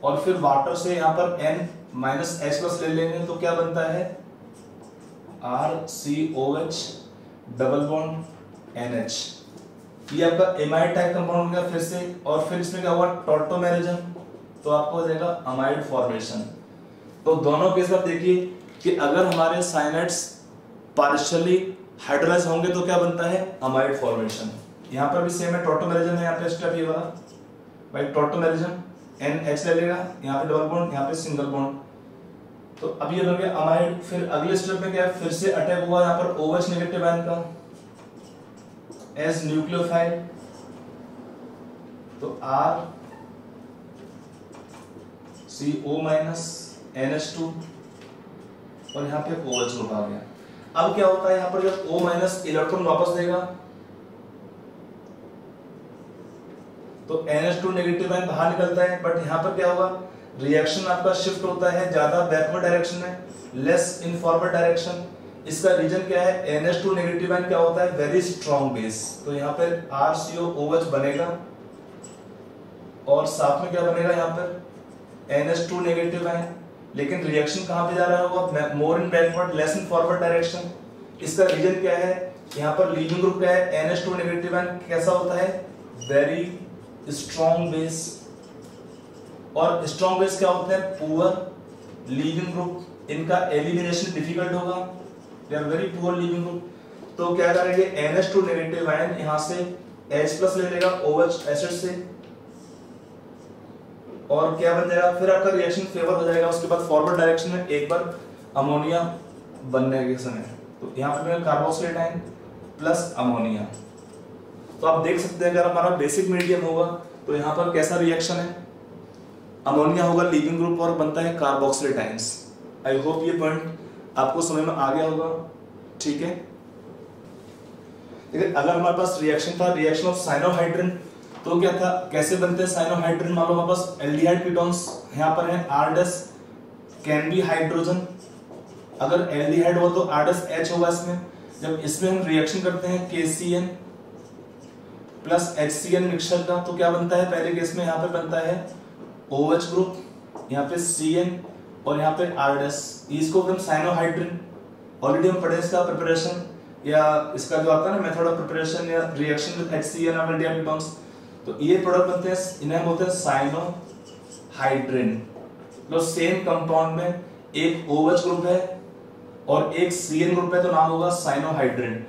और फिर वाटर से यहाँ पर N माइनस H प्लस ले लेंगे तो क्या बनता है RCOH डबल बॉन्ड NH। ये आपका एमाइड टाइप कंपाउंड हो गया फिर से। और फिर इसमें क्या हुआ टॉर्टोमेरिज्म, तो आपको हो जाएगा अमाइड फॉर्मेशन। तो दोनों केस में देखिए कि अगर हमारे साइनाइड्स पार्शियली हाइड्रोलाइज होंगे तो क्या बनता है अमाइड फॉर्मेशन। यहाँ पर भी सेम है टॉर्टोमेरिज्म है, यहाँ पे स्टेप ये वाला भाई टॉर्टोमेरिज्म NH ले लेगा, यहाँ पे डबल बॉन्ड यहाँ पे सिंगल बॉन्ड, तो अब ये बन गया अमाइड। फिर अगले स्टेप में क्या है फिर से अटैक हुआ यहाँ पर OH नेगेटिव आयन का एज न्यूक्लियोफाइल, तो RCO माइनस NH2 और यहाँ पे OH ग्रुप आ गया। अब क्या होता है यहाँ पर जब O माइनस इलेक्ट्रॉन वापस देगा तो NH2 नेगेटिव आयन बाहर निकलता है बट यहाँ पर क्या होगा रिएक्शन आपका शिफ्ट होता है ज्यादा बैकवर्ड डायरेक्शन में, लेस इन फॉरवर्ड डायरेक्शन। इसका रीजन क्या है NH2 नेगेटिव आयन क्या होता है वेरी स्ट्रॉन्ग बेस, तो यहाँ पर RCOOH बनेगा और साथ में क्या बनेगा यहाँ पर NH2 नेगेटिव आयन, लेकिन रिएक्शन कहाँ पे जा रहा होगा more in backward less in forward direction. इसका रीजन क्या है यहाँ पर लीविंग ग्रुप क्या है NH2 नेगेटिव आयन कैसा होता है वेरी स्ट्रॉन्ग बेस, और स्ट्रॉन्ग बेस क्या होते हैं पुअर लीविंग ग्रुप, इनका एलिमिनेशन डिफिकल्ट होगा, they are very poor leaving group. तो क्या करेंगे NH2 नेगेटिव आयन यहाँ से H प्लस ले लेगा OH एसिड से और क्या बन जाएगा फिर आपका रिएक्शन फेवर हो जाएगा। उसके बाद फॉरवर्ड डायरेक्शन में एक बार अमोनिया बनने के समय, तो यहाँ पे कार्बोक्सिलेट आयन प्लस अमोनिया। तो आप देख सकते हैं अगर हमारा बेसिक मीडियम होगा तो यहाँ पर कैसा रिएक्शन है अमोनिया होगा लीविंग ग्रुप और बनता है कार्बोक्सिलेट आयंस। आई होप ये पॉइंट आपको समझ में आ गया होगा, ठीक है। देखिए अगर हमारे पास रिएक्शन था रिएक्शन ऑफ साइनोहाइड्रिन, तो क्या था कैसे बनते हैं साइनोहाइड्रिन। मान लो हमारे पास एल्डिहाइड कीटोन्स यहाँ पर है R- कैन बी हाइड्रोजन, अगर एल्डिहाइड हो तो R-H होगा इसमें। जब इसमें हम रिएक्शन करते हैं KCN प्लस HCN मिक्सचर का तो क्या बनता है पहले केस में यहाँ पे बनता है OH ग्रुप, यहाँ पे CN और यहाँ पे R-, इसको हम साइनोहाइड्रिन ऑलरेडी हम पढ़े इसका प्रिपरेशन या इसका जो आता है ना मेथड ऑफ प्रिपरेशन या रिएक्शन विद HCN और एल्डिहाइड कीटोन्स, तो ये प्रोडक्ट बनते हैं इन्हें बोलते हैं साइनोहाइड्रिन। तो सेम कंपाउंड में एक OH ग्रुप है और एक CN ग्रुप है तो नाम होगा साइनोहाइड्रिन।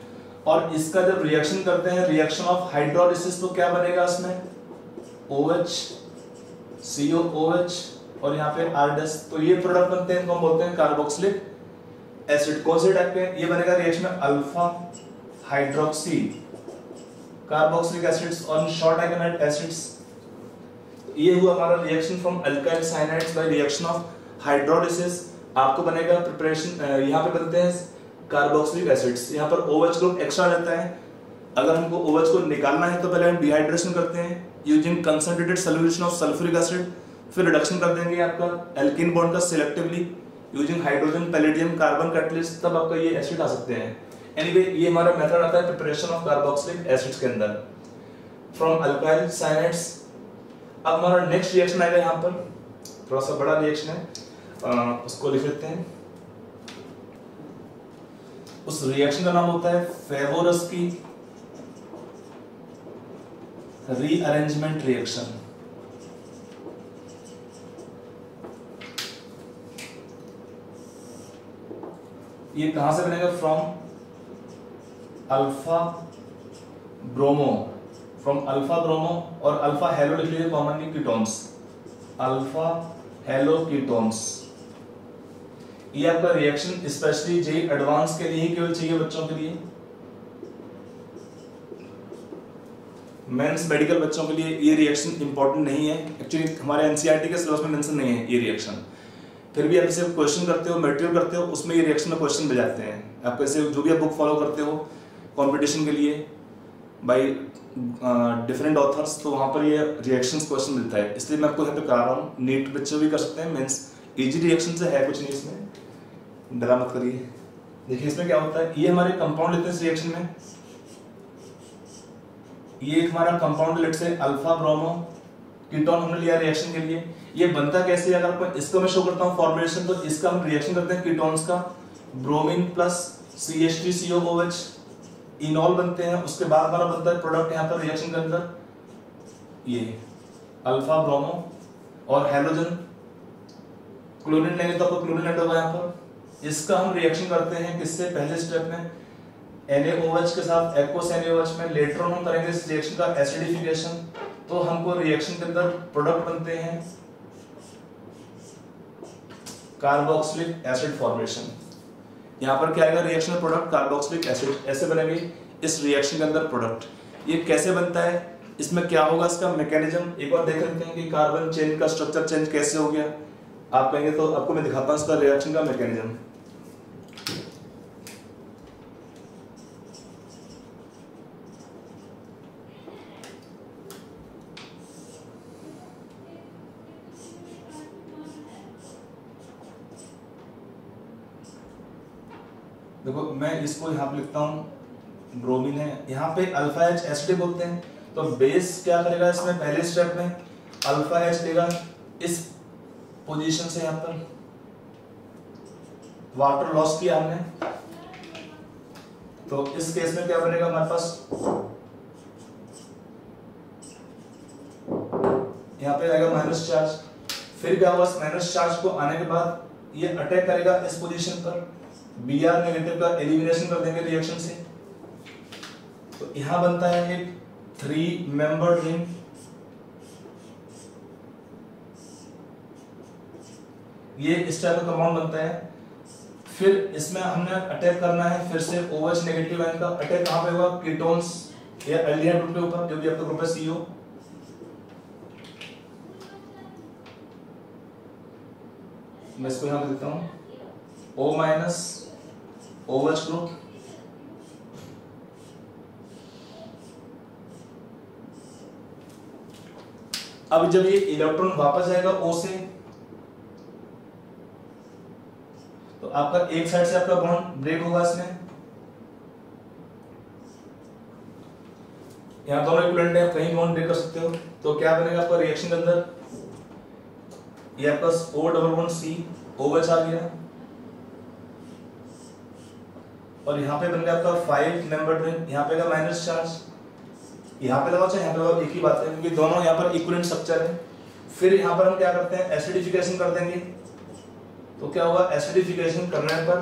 और इसका जब रिएक्शन करते हैं रिएक्शन ऑफ हाइड्रोलिसिस तो क्या बनेगा इसमें OH COOH और यहाँ पे R-, तो ये प्रोडक्ट बनते हैं हम बोलते हैं कार्बोक्सिलिक एसिड। कौन से टाइप के ये बनेगा रिएक्शन में अल्फा हाइड्रोक्सी कार्बोक्सिलिक एसिड्स और शॉर्ट आइकोनाइट एसिड्स। ये हुआ हमारा reaction from alkyl cyanides bye reaction of hydrolysis. आपको बनेगा प्रिपरेशन यहाँ पे बनते हैं कार्बोक्सिलिक एसिड्स, यहाँ पर OH ग्रुप एक्स्ट्रा रहता है। अगर हमको OH को निकालना है तो पहले हम डिहाइड्रेशन करते हैं using concentrated solution of sulphuric acid, फिर रिडक्शन कर देंगे आपका एल्कीन बॉन्ड का selectively using hydrogen palladium carbon catalyst, तब आपका ये एसिड आ सकते हैं। एनीवे ये हमारा मेथड आता है प्रिपरेशन ऑफ कार्बोक्सिलिक एसिड्स के अंदर फ्रॉम अल्काइल साइनाइड्स। अब हमारा नेक्स्ट रिएक्शन आएगा, यहाँ पर थोड़ा सा बड़ा रिएक्शन है, उसको लिख लेते हैं। उस रिएक्शन का नाम होता है फेवोरस्की रीअरेंजमेंट रिएक्शन। ये कहां से बनेगा, from alpha bromo, from alpha bromo, और अल्फा हेलो लिख लीजिए commonly, ketones, alpha hello ketones. ये आपका रिएक्शन स्पेशली जेई एडवांस के लिए ही केवल चाहिए बच्चों के लिए, मेंस मेडिकल बच्चों के लिए ये रिएक्शन इंपॉर्टेंट नहीं है। एक्चुअली हमारे एनसीईआरटी के सिलेबस में मेंशन नहीं है ये रिएक्शन, फिर भी आप जैसे क्वेश्चन करते हो, मटेरियल करते हो, उसमें ये रिएक्शन में क्वेश्चन मिल जाते हैं। आप कैसे जो भी आप बुक फॉलो करते हो कंपटीशन के लिए बाय डिफरेंट ऑथर्स, तो वहाँ पर ये रिएक्शंस क्वेश्चन मिलता है, इसलिए मैं आपको यहाँ पे करा रहा हूँ। नीट बच्चे भी कर सकते हैं, मीन्स इजी रिएक्शन से है कुछ नहीं, इसमें डरा मत करिए। देखिए इसमें क्या होता है, ये हमारे कंपाउंड लेते हैं इस रिएक्शन में, ये हमारा कंपाउंड लेट से अल्फा ब्रोमो कीटोन हमने लिया रिएक्शन के लिए। ये बनता कैसे है, अगर आपको इसको मैं शो करता हूँ फॉर्मुलेशन, तो इसका हम रिएक्शन करते हैं कीटोन्स का, ब्रोमीन प्लस CH3COOH इनॉल बनते हैं, उसके बाद हमारा बनता है प्रोडक्ट यहाँ पर रिएक्शन के अंदर ये अल्फा ब्रोमो और हेलोजन, क्लोरीन लेंगे तो आपको क्लोरीन ऐड होगा यहाँ पर। इसका हम रिएक्शन करते हैं किससे, पहले स्टेप में NaOH के साथ एक्वस NaOH में, लेटर ऑन हम करेंगे इस रिएक्शन का एसिडिफिकेशन, तो हमको रिएक्शन के अंदर प्रोडक्ट बनते हैं कार्बोक्सिलिक एसिड फॉर्मेशन। यहाँ पर क्या आएगा रिएक्शन में प्रोडक्ट कार्बोक्सिलिक एसिड, ऐसे बनेगी इस रिएक्शन के अंदर प्रोडक्ट। ये कैसे बनता है, इसमें क्या होगा इसका मैकेनिज्म, एक बार देख लेते हैं कि कार्बन चेन का स्ट्रक्चर चेंज कैसे हो गया। आप कहेंगे तो आपको मैं दिखाता हूँ इसका रिएक्शन का मैकेनिज्म। देखो मैं इसको यहाँ पे लिखता हूँ, ब्रोमीन है, यहाँ पे अल्फा H एसिडिक होते हैं, तो बेस क्या करेगा इसमें, पहले स्टेप में अल्फा H लेगा इस पोजीशन से, यहाँ पर वाटर लॉस किया हमने, तो इस केस में क्या बनेगा हमारे पास, यहाँ पे आएगा माइनस चार्ज। फिर क्या होगा, माइनस चार्ज को आने के बाद ये अटैक करेगा इस पोजीशन पर, Br नेगेटिव का एलिमिनेशन कर देंगे रिएक्शन से, तो यहां बनता है एक 3 मेंबर्ड रिंग, ये इस टाइप का कंपाउंड बनता है। फिर इसमें हमने अटैक करना है फिर से OH नेगेटिव आयन का अटैक कहां पे होगा, कीटोन्स या एल्डिहाइड ग्रुप के ऊपर, जो भी आपका ग्रुप है CO। मैं इसको यहां पे देता हूं O- OH ग्रुप, अब जब ये इलेक्ट्रॉन वापस जाएगा O से, तो आपका एक साइड से आपका बॉन्ड ब्रेक होगा इसमें, यहां दोनों इक्विवेलेंट है, कहीं बॉन्ड ब्रेक कर सकते हो, तो क्या बनेगा आपका रिएक्शन के अंदर, ये आपका O+C OH आ गया, और यहाँ पे बन गया आपका 5 मेंबर्ड रिंग, यहाँ पे का माइनस चार्ज, यहाँ पे लगा चाहे यहाँ पे लगा, एक ही बात है, क्योंकि दोनों यहाँ पर इक्विवेलेंट स्ट्रक्चर है। फिर यहाँ पर हम क्या करते हैं, एसिडिफिकेशन कर देंगे, तो क्या होगा, एसिडिफिकेशन करने पर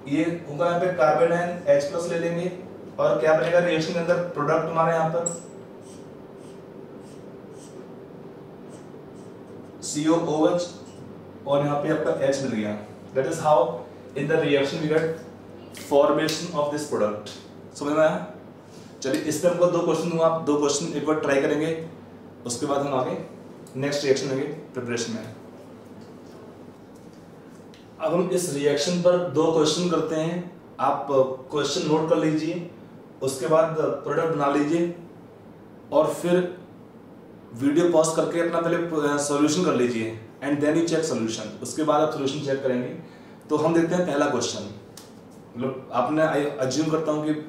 ये होगा यहाँ पे कार्बन आयन H+ ले लेंगे, और क्या बनेगा रिएक्शन के अंदर प्रोडक्ट हमारे यहाँ पर COOH, और यहाँ पे आपका H मिल गया। That is how in the reaction we get formation of this product. समझ में आया? चलिए इस पे हमको 2 क्वेश्चन दूंगा, आप 2 क्वेश्चन एक बार ट्राई करेंगे, उसके बाद हम आगे नेक्स्ट रिएक्शन लेंगे प्रिपरेशन में। अब हम इस रिएक्शन पर 2 क्वेश्चन करते हैं, आप क्वेश्चन नोट कर लीजिए, उसके बाद प्रोडक्ट बना लीजिए, और फिर वीडियो पॉज करके अपना पहले सॉल्यूशन कर लीजिए, and then you check solution, उसके बाद आप सॉल्यूशन चेक करेंगे। तो हम देखते हैं पहला क्वेश्चन, मतलब आपने अज्यूम करता हूं कि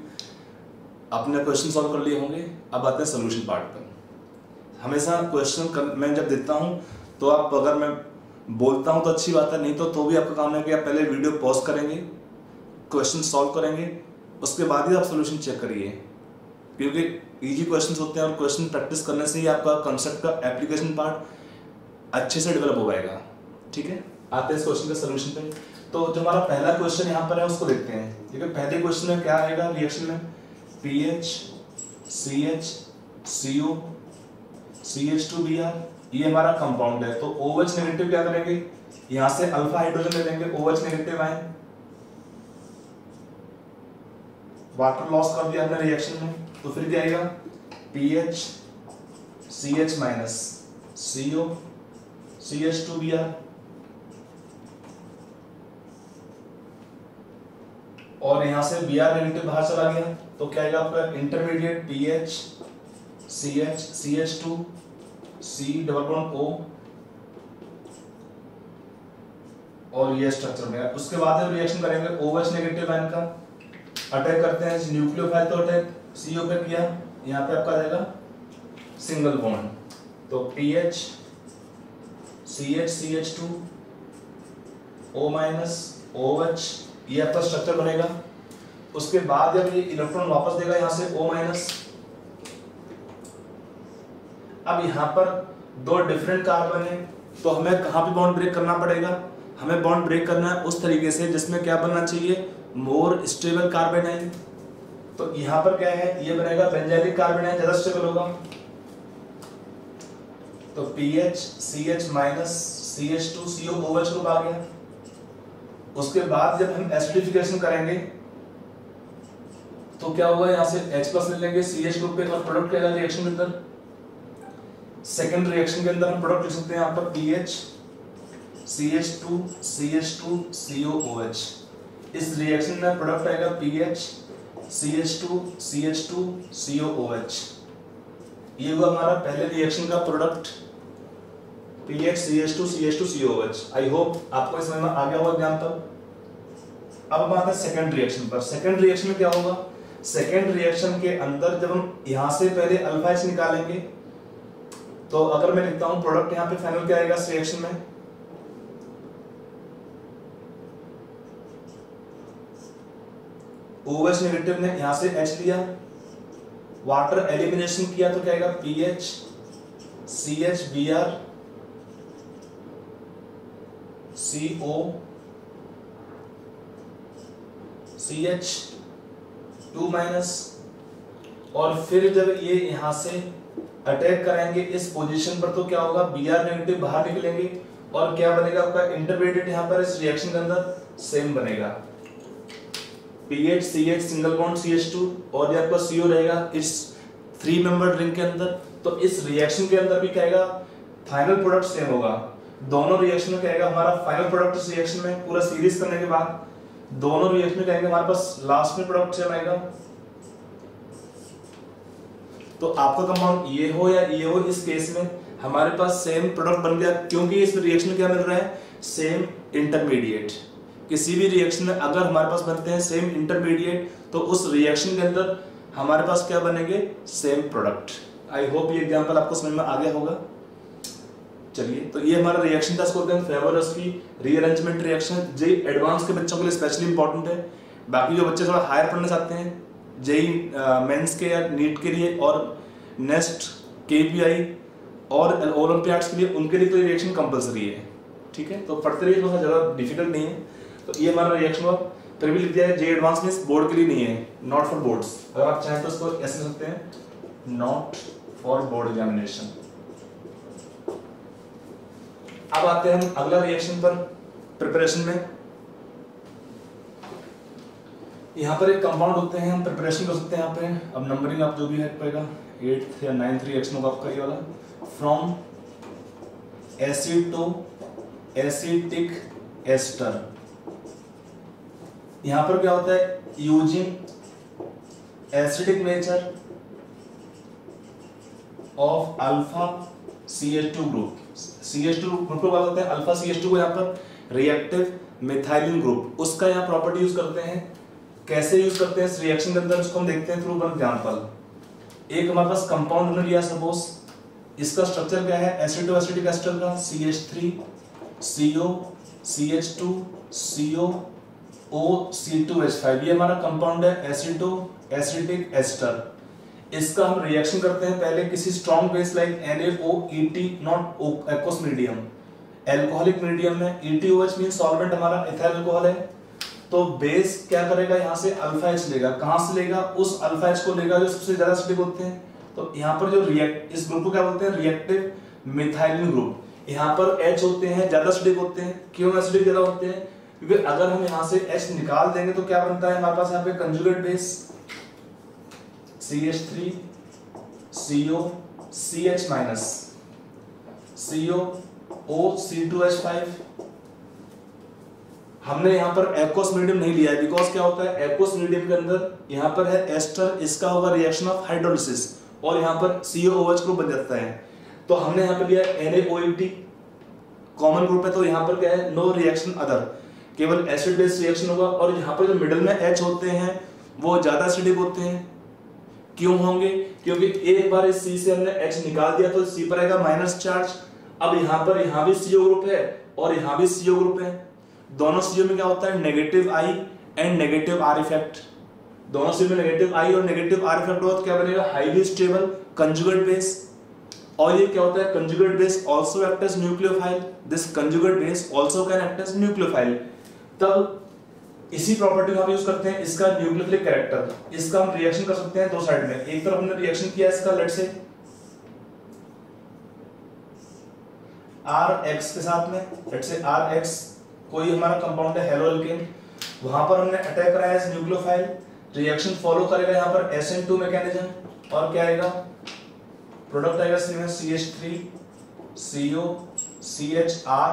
आपने क्वेश्चन सॉल्व कर लिए होंगे। अब आते हैं सॉल्यूशन पार्ट पर। हमेशा क्वेश्चन मैं जब देता हूं तो आप, अगर मैं बोलता हूं तो अच्छी बात है, नहीं तो भी आपका काम है कि आप पहले वीडियो पॉज करेंगे, क्वेश्चन सॉल्व करेंगे, उसके बाद ही आप सॉल्यूशन चेक करिए, क्योंकि इजी क्वेश्चंस होते हैं और क्वेश्चन प्रैक्टिस करने से ही आपका कंसेप्ट का एप्लीकेशन पार्ट अच्छे से डेवलप हो पाएगा। ठीक है, आते हैं इस क्वेश्चन के सॉल्यूशन पे। तो जो हमारा पहला क्वेश्चन यहाँ पर है उसको देखते हैं। ठीक है, पहले क्वेश्चन में क्या आएगा रिएक्शन में, PH CH CO CH2Br, ये हमारा कंपाउंड है। तो OH नेगेटिव क्या करेंगे, यहाँ से अल्फा हाइड्रोजन ले लेंगे, OH नेगेटिव आए, वाटर लॉस कर दिया हमने रिएक्शन में, तो फिर क्या आएगा PH CH minus CO CH2Br, और यहां से Br नेगेटिव बाहर चला गया, तो क्या आएगा आपका intermediate PH CH CH2 C double bond O, और ये स्ट्रक्चर में। उसके बाद हम रिएक्शन करेंगे OH नेगेटिव आयन का, अटैक करते हैं न्यूक्लियोफाइल, तो अटैक CO पे किया, यहाँ पे आपका रहेगा सिंगल बॉन्ड, तो PH CH CH2 O minus OH, ये आपका स्ट्रक्चर बनेगा। उसके बाद जब ये इलेक्ट्रॉन वापस देगा यहाँ से O माइनस, अब यहाँ पर दो डिफरेंट कार्बन है, तो हमें कहाँ पे बॉन्ड ब्रेक करना पड़ेगा, हमें बॉन्ड ब्रेक करना है उस तरीके से जिसमें क्या बनना चाहिए, मोर स्टेबल कार्बोनाइल। तो यहाँ पर क्या है, ये बनेगा बेंजाइलिक कार्बोनाइल, ज्यादा स्टेबल होगा, तो PH CH minus CH2 CO OH group आ गया। उसके बाद जब हम एसिडिफिकेशन करेंगे तो क्या होगा, यहाँ से H+ ले लेंगे CH ग्रुप पे, और प्रोडक्ट क्या रिएक्शन के अंदर, सेकंड रिएक्शन के अंदर हम प्रोडक्ट लिख सकते हैं यहाँ पर PH CH2 CH2 CO OH। इस रिएक्शन में प्रोडक्ट आएगा PH CH2 CH2 CO OH। ये हुआ हमारा पहले रिएक्शन का product PH CH2 CH2 CO OH। I hope आपको इस समझ में आ गया होगा एग्जांपल। अब हम आते हैं सेकंड रिएक्शन पर। सेकंड रिएक्शन में क्या होगा, सेकंड रिएक्शन के अंदर जब हम यहां से पहले अल्फा एच निकालेंगे, तो अगर मैं लिखता हूं प्रोडक्ट यहाँ पे फाइनल क्या आएगा इस रिएक्शन में, OH नेगेटिव ने यहां से H लिया, वाटर एलिमिनेशन किया, तो क्या आएगा PH CHBr CO CH2 minus, और फिर जब ये यहां से अटैक करेंगे इस पोजीशन पर, तो क्या होगा Br नेगेटिव बाहर निकलेंगे, और क्या बनेगा आपका इंटरमीडिएट यहाँ पर इस रिएक्शन के अंदर सेम बनेगा, PH CH single bond CH2, और ये आपका CO रहेगा इस 3 मेंबर रिंग के अंदर। तो इस रिएक्शन के अंदर भी क्या आएगा, फाइनल प्रोडक्ट सेम होगा। दोनों रिएक्शन में क्या आएगा, हमारा फाइनल प्रोडक्ट इस रिएक्शन में पूरा सीरीज करने के बाद दोनों रिएक्शन में क्या आएगा, हमारे पास लास्ट में प्रोडक्ट सेम आएगा। तो आपका कंपाउंड ये हो या ये हो, इस केस में हमारे पास सेम प्रोडक्ट बन गया, क्योंकि इस रिएक्शन में क्या मिल रहा है, सेम इंटरमीडिएट। किसी भी रिएक्शन में अगर हमारे पास बनते हैं सेम इंटरमीडिएट, तो उस रिएक्शन के अंदर हमारे पास क्या बनेंगे, सेम प्रोडक्ट। आई होप ये एग्जांपल आपको समझ में आ गया होगा। चलिए, तो ये हमारा रिएक्शन था, इसको कहते हैं फेवर की रीअरेंजमेंट रिएक्शन। जेई एडवांस के बच्चों के लिए स्पेशली इंपॉर्टेंट है। बाकी जो बच्चे थोड़ा हायर पढ़ना चाहते हैं जेई मेंस के या नीट के लिए और नेक्स्ट केपीआई और ओलंपियाड्स के लिए, उनके लिए तो ये रिएक्शन कंपलसरी है। ठीक है, तो पढ़ते रहिए, थोड़ा ज़्यादा डिफिकल्ट नहीं है। तो ये हमारा रिएक्शन हुआ, फिर भी लिख दिया है जे एडवांस में बोर्ड के लिए नहीं है, नॉट फॉर बोर्ड्स। अगर आप चाहें तो इसको ऐसे लिख सकते हैं, नॉट फॉर बोर्ड एग्जामिनेशन। अब आते हैं हम अगला रिएक्शन पर प्रिपरेशन में। यहाँ पर एक कंपाउंड होते हैं, हम प्रिपरेशन कर सकते हैं यहाँ पे। अब नंबरिंग आप जो भी है पाएगा, 8th या 9th रिएक्शन होगा आपका ये वाला। From acid to acetic ester. यहाँ पर क्या होता है, using acidic nature of alpha CH2 group. CH2 group को बात करते हैं, अल्फा CH2 को यहाँ पर रिएक्टिव मिथाइलिन ग्रुप, उसका यहाँ प्रॉपर्टी यूज करते हैं। कैसे यूज करते हैं इस रिएक्शन के अंदर, उसको हम देखते हैं थ्रू वन एग्जांपल। एक हमारे पास कंपाउंड हमने लिया सपोज, इसका स्ट्रक्चर क्या है, एसिड टू एसिडिक एस्टर का, CH3 CO CH2 CO O C2H5, ये हमारा कंपाउंड है एसिड टू एसिडिक एस्टर। इसका हम रिएक्शन करते हैं पहले किसी strong base like NaOET, not aqueous medium. Alcoholic medium में ETOH मीन सॉल्वेंट हमारा इथाइल अल्कोहल है, तो बेस क्या करेगा, यहाँ से अल्फा एच लेगा। कहाँ से लेगा, उस अल्फा एच को लेगा जो सबसे ज्यादा एसिडिक होते हैं। तो यहाँ पर जो रिएक्ट, इस ग्रुप को क्या बोलते हैं, रिएक्टिव मिथाइलिन ग्रुप। यहाँ पर H होते हैं ज्यादा एसिडिक होते हैं। क्यों एसिडिक ज्यादा होते हैं, क्योंकि अगर हम यहाँ से H निकाल देंगे तो क्या बनता है हमारे पास यहाँ पे conjugate base CH3 CO CH minus CO O C2H5। हमने यहाँ पर एक्वस मीडियम नहीं लिया है, बिकॉज क्या होता है एक्वस मीडियम के अंदर यहाँ पर है एस्टर, इसका होगा रिएक्शन ऑफ हाइड्रोलिसिस और यहाँ पर COOH ग्रुप बन जाता है। तो हमने यहाँ पर लिया NaOH कॉमन ग्रुप है, तो यहाँ पर क्या है, नो रिएक्शन अदर, केवल एसिड बेस रिएक्शन होगा। और यहाँ पर जो मिडिल में H होते हैं वो ज्यादा एसिडिक होते हैं। क्यों होंगे, क्योंकि एक बार इस C से हमने H निकाल दिया तो C पर आएगा माइनस चार्ज। अब यहाँ पर यहाँ भी CO ग्रुप है और यहाँ भी CO ग्रुप है। दोनों CO में क्या होता है, negative I and negative R effect. दोनों CO में नेगेटिव I और नेगेटिव R इफेक्ट होगा तो क्या बनेगा, हाईली स्टेबल कंजुगेट बेस। और ये क्या होता है, conjugate base also act as nucleophile. This conjugate base also can act as nucleophile. तब इसी प्रॉपर्टी को हम यूज करते हैं, इसका न्यूक्लियोफिलिक कैरेक्टर। इसका हम रिएक्शन कर सकते हैं दो साइड में। एक तरफ हमने रिएक्शन किया इसका, लेट से RX के साथ में, लेट से RX कोई हमारा कंपाउंड है हेलो एल्केन, वहां पर हमने अटैक कराया एज न्यूक्लियोफाइल। रिएक्शन फॉलो करेगा यहाँ पर SN2 मैकेनिज्म और क्या आएगा, प्रोडक्ट आएगा CH3 CO CHR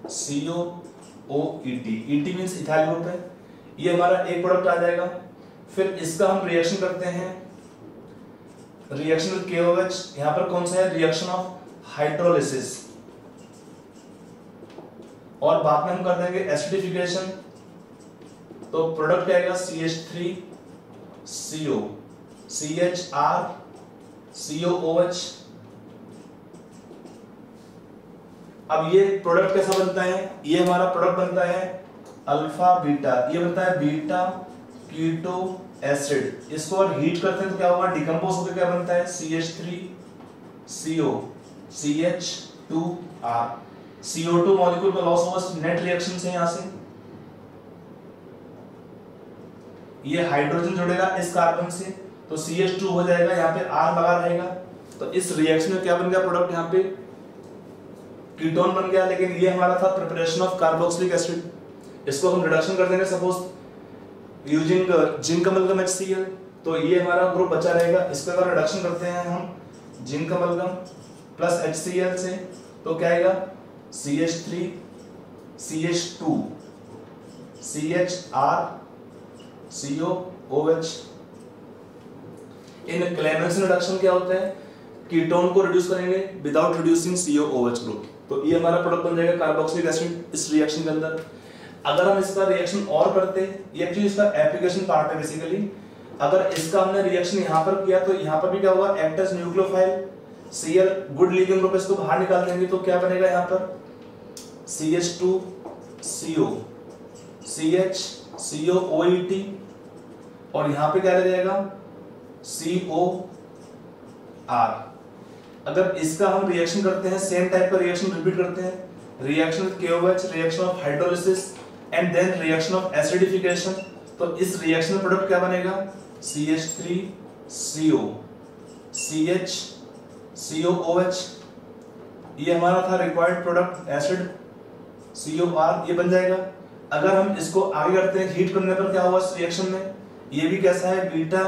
COOET। ET means ethyl group है। ये हमारा एक प्रोडक्ट आ जाएगा। फिर इसका हम रिएक्शन करते हैं, रिएक्शन विद KOH। यहाँ पर कौन सा है, रिएक्शन ऑफ हाइड्रोलिसिस। और बाद में हम कर देंगे एसिडिफिकेशन, तो प्रोडक्ट आएगा CH3 CO CHR COOH। अब ये प्रोडक्ट कैसा बनता है, ये हमारा प्रोडक्ट बनता है अल्फा बीटा, ये बनता है बीटा कीटो एसिड। इसको और हीट करते हैं तो क्या होगा, डिकम्पोज होकर क्या बनता है, CH3 CO CH2R। CO2 molecule का लॉस होगा नेट रिएक्शन से, यहां से ये हाइड्रोजन जुड़ेगा इस कार्बन से तो CH2 हो जाएगा, यहाँ पे R लगा रहेगा। तो इस रिएक्शन में क्या बन गया प्रोडक्ट, यहाँ पे कीटोन बन गया। लेकिन ये हमारा था प्रिपरेशन ऑफ कार्बोक्सिलिक एसिड। इसको हम रिडक्शन कर देंगे suppose using zinc amalgam HCl, तो ये हमारा ग्रुप बचा रहेगा। इसका अगर रिडक्शन करते हैं हम जिंक अमलगम प्लस HCl से, तो क्या आएगा, CH3 CH2 CHR COOH। इन क्लेमेंसन रिडक्शन क्या होता है, कीटोन को रिड्यूस करेंगे विदाउट रिड्यूसिंग COOH ग्रुप। तो ये हमारा प्रोडक्ट बन जाएगा कार्बोक्सिलिक एसिड इस रिएक्शन के अंदर। अगर हम इसका रिएक्शन और करते, ये एक्चुअली इसका एप्लीकेशन पार्ट है बेसिकली। अगर इसका हमने रिएक्शन यहाँ पर किया तो यहाँ पर भी क्या होगा, act as nucleophile. Cl good ligand group, इसको बाहर निकाल देंगे तो क्या बनेगा, यहाँ पर CH2 CO CH COOET और यहाँ पे क्या रह जाएगा, COR। अगर इसका हम रिएक्शन करते हैं, सेम टाइप का रिएक्शन रिपीट करते हैं, reaction with KOH, reaction of hydrolysis and then reaction of acidification, तो इस रिएक्शन प्रोडक्ट क्या बनेगा, CH3 CO CH COOH। ये हमारा था रिक्वायर्ड प्रोडक्ट एसिड COR, ये बन जाएगा। अगर हम इसको आगे करते हैं, हीट करने पर क्या होगा इस रिएक्शन में, ये भी कैसा है, बीटा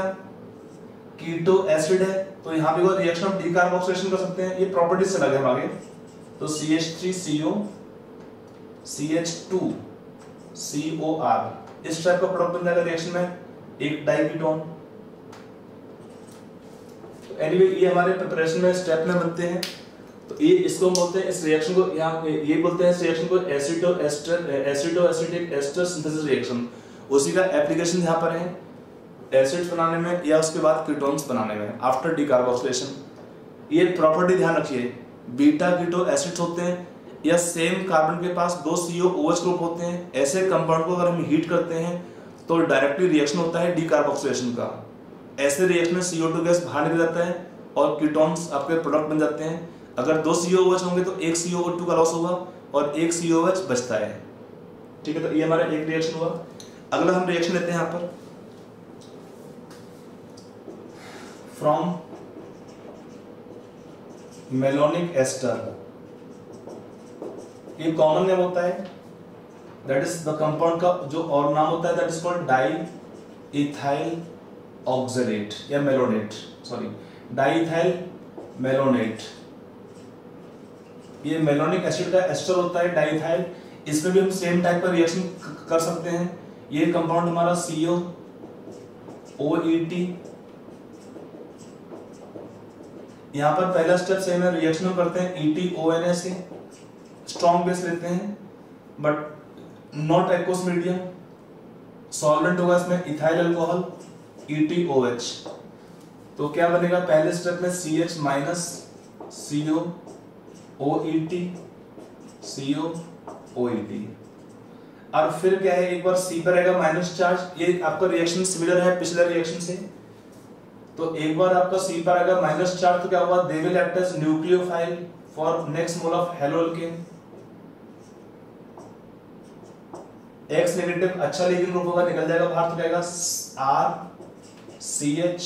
कीटो एसिड है, तो यहाँ पे वो रिएक्शन ऑफ डीकार्बोक्सिलेशन कर सकते हैं। ये प्रॉपर्टीज से लगे हम आगे, तो CH3 CO CH2 COR इस टाइप का प्रोडक्ट बन जाएगा रिएक्शन में, एक डाइकीटोन। एनीवे ये हमारे प्रिपरेशन में स्टेप में बनते हैं। तो ये इसको हम बोलते हैं, इस रिएक्शन को यहाँ ये बोलते हैं, इस रिएक्शन को एसिडो एसिडिक एस्टर सिंथेसिस रिएक्शन। उसी का एप्लीकेशन यहाँ पर है एसिड्स बनाने में या उसके बाद कीटोन्स बनाने में आफ्टर डीकार्बोक्सिलेशन। ये प्रॉपर्टी ध्यान रखिए, बीटा कीटो एसिड्स होते हैं या सेम कार्बन के पास दो COOH ग्रुप होते हैं, ऐसे कंपाउंड को अगर हम हीट करते हैं तो डायरेक्टली रिएक्शन होता है डीकार्बोक्सिलेशन का। ऐसे रिएक्शन में CO2 गैस बाहर निकल जाता है और कीटोन्स आपके प्रोडक्ट बन जाते हैं। अगर दो COOH होंगे तो एक CO2 का लॉस होगा और एक COH बचता है। ठीक है, तो ये हमारा एक रिएक्शन हुआ। अगला हम रिएक्शन लेते हैं यहाँ पर फ्रॉम मेलोनिक एस्टर। ये कॉमन नेम होता है, दैट इज द कंपाउंड का जो और नाम होता है that is called diethyl oxalate या malonate, sorry diethyl malonate. ये मेलोनिक एसिड का एस्टर होता है डाई इथाइल। इसमें भी हम सेम टाइप का रिएक्शन कर सकते हैं। ये कंपाउंड हमारा COOET। यहां पर पहला स्टेप सेम है, रिएक्शन हम करते हैं ETONA से, स्ट्रॉन्ग बेस लेते हैं but not aqueous medium. Solvent होगा इसमें इथाइल अल्कोहल ETOH। तो क्या बनेगा, पहले स्टेप में CH माइनस COOET। और फिर क्या है, एक बार C पर रहेगा माइनस चार्ज। ये आपका रिएक्शन सिमिलर है पिछले रिएक्शन से। तो एक बार आपका C पर आएगा माइनस चार्ज, तो क्या होगा, they will act as nucleophile for next mole of haloalkane. X negative अच्छा लीविंग ग्रुप होगा, निकल जाएगा बाहर, तो रहेगा RCH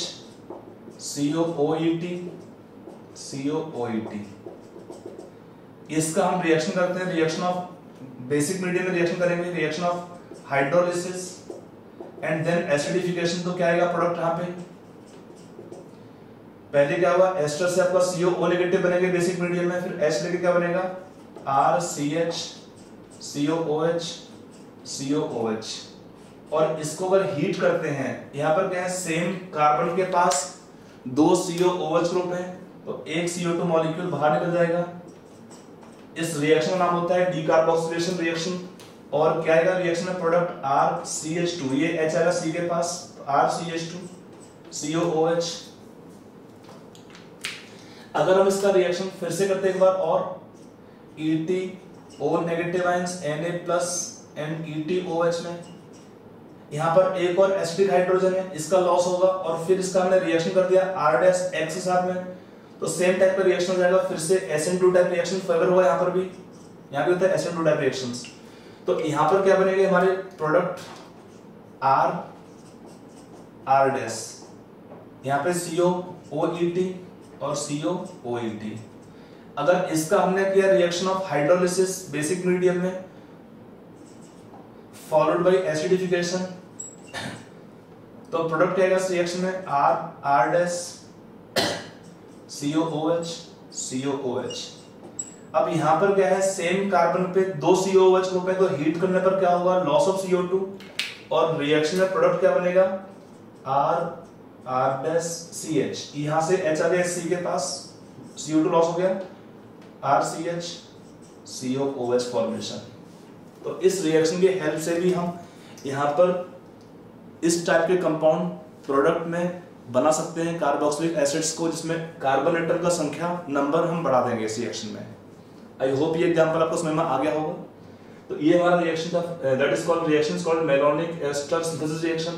COOET। इसका हम रिएक्शन करते हैं, रिएक्शन ऑफ बेसिक मीडियम में रिएक्शन करेंगे, reaction of hydrolysis and then acidification. तो क्या आएगा प्रोडक्ट यहाँ पे, पहले क्या हुआ, एस्टर से आपका CO नेगेटिव बनेंगे बेसिक मीडियम में, फिर H लेके क्या बनेगा RCH COOH। और इसको अगर हीट करते हैं, यहाँ पर क्या है, सेम कार्बन के पास दो COOH ग्रुप है, तो एक CO2 मॉलिक्यूल बाहर निकल जाएगा। इस रिएक्शन का नाम होता है डीकार्बोक्सिलेशन रिएक्शन। और क्या आएगा रिएक्शन में प्रोडक्ट RCH2, ये H आएगा C के पास, RCH2 COOH। अगर हम इसका रिएक्शन फिर से करते हैं एक बार और, ETO negative ions Na+ and ETOH में, यहाँ पर एक और एसिडिक हाइड्रोजन है, इसका लॉस होगा। और फिर इसका हमने रिएक्शन कर दिया R' के साथ में, तो सेम टाइप का रिएक्शन हो जाएगा, फिर से SN2 टाइप रिएक्शन फेवर होगा। यहाँ पर भी, यहाँ पे होता है SN2 टाइप रिएक्शंस। तो यहाँ पर क्या बनेंगे हमारे प्रोडक्ट R', यहाँ पे COOET और COOET। अगर इसका हमने किया reaction of hydrolysis basic medium में फॉलोड बाय एसिडिफिकेशन, तो प्रोडक्ट क्या आएगा इस रिएक्शन में R' COOH। अब यहाँ पर क्या है, सेम कार्बन पे दो COOH ग्रुप है, तो हीट करने पर क्या होगा, लॉस ऑफ CO2। और रिएक्शन में प्रोडक्ट क्या बनेगा R'CH। यहाँ से H आ गया C के पास, CO2 लॉस हो गया, RCH COOH फॉर्मेशन। तो इस रिएक्शन की हेल्प से भी हम यहाँ पर इस टाइप के कंपाउंड प्रोडक्ट में बना सकते हैं कार्बोक्सिलिक एसिड्स को, जिसमें कार्बन एटम का संख्या नंबर हम बढ़ा देंगे इस रिएक्शन में। आई होप ये एग्जांपल आपको समझ में आ गया होगा। तो ये हमारा रिएक्शन था, that is called reaction is called malonic ester synthesis reaction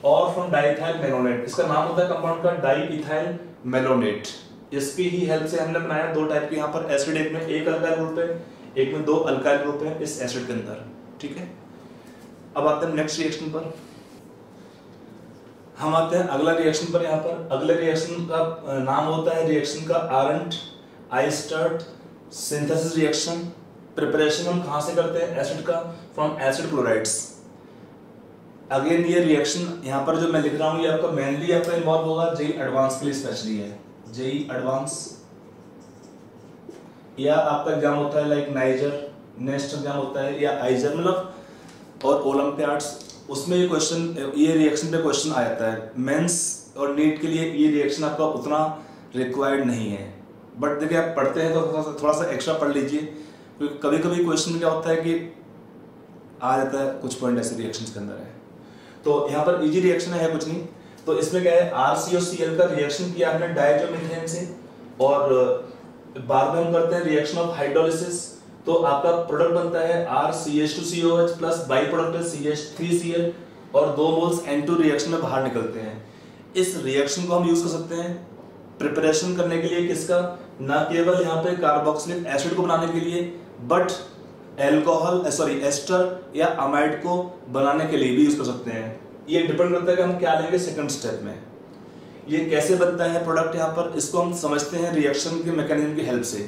और फ्रॉम डाइइथाइल मेलोनेट। इसका नाम होता है कंपाउंड का डाइइथाइल मेलोनेट। इसकी ही हेल्प से हमने बनाया दो टाइप के यहाँ पर एसिड, एक में एक अल्काइल ग्रुप है, एक में दो अल्काइल ग्रुप है इस एसिड के अंदर। ठीक है, अब आते हैं नेक्स्ट रिएक्शन पर। हम आते हैं अगला रिएक्शन पर। यहाँ पर अगले रिएक्शन का नाम होता है रिएक्शन का आरंट आइस्टर्ट सिंथेसिस रिएक्शन। प्रिपरेशन हम कहाँ से करते हैं एसिड का, फ्रॉम एसिड क्लोराइड्स। अगेन ये रिएक्शन यहाँ पर जो मैं लिख रहा हूँ ये आपका मेनली आपका इन्वॉल्व होगा जेई एडवांस के लिए स्पेशली है, जेई एडवांस या आपका एग्जाम होता है लाइक नाइजर नेक्स्ट एग्जाम होता है या आइजर मतलब और ओलंपियाड्स, उसमें ये क्वेश्चन ये रिएक्शन पे क्वेश्चन आ जाता है। मेंस और नीट के लिए ये रिएक्शन आपका उतना रिक्वायर्ड नहीं है, बट देखिए आप पढ़ते हैं तो थोड़ा सा एक्स्ट्रा पढ़ लीजिए, क्योंकि कभी कभी क्वेश्चन क्या होता है कि आ जाता है कुछ पॉइंट ऐसे रिएक्शंस के अंदर है। तो यहाँ पर इजी रिएक्शन है कुछ नहीं। तो इसमें क्या है RCOCl का रिएक्शन किया हमने डायजोमिथेन से और बाद में हम करते हैं रिएक्शन ऑफ हाइड्रोलिसिस, तो आपका प्रोडक्ट बनता है RCH2COH प्लस बाई प्रोडक्ट है CH3Cl और 2 मोल्स N2 रिएक्शन में बाहर निकलते हैं। इस रिएक्शन को हम यूज कर सकते हैं प्रिपरेशन करने के लिए किसका, ना केवल यहाँ पे कार्बोक्सिलिक एसिड को बनाने के लिए, बट एस्टर या अमाइड को बनाने के लिए भी यूज कर सकते हैं। ये डिपेंड करता है कि हम क्या लेंगे सेकंड स्टेप में। ये कैसे बनता है प्रोडक्ट, यहाँ पर इसको हम समझते हैं रिएक्शन के मैकेनिज्म की हेल्प से।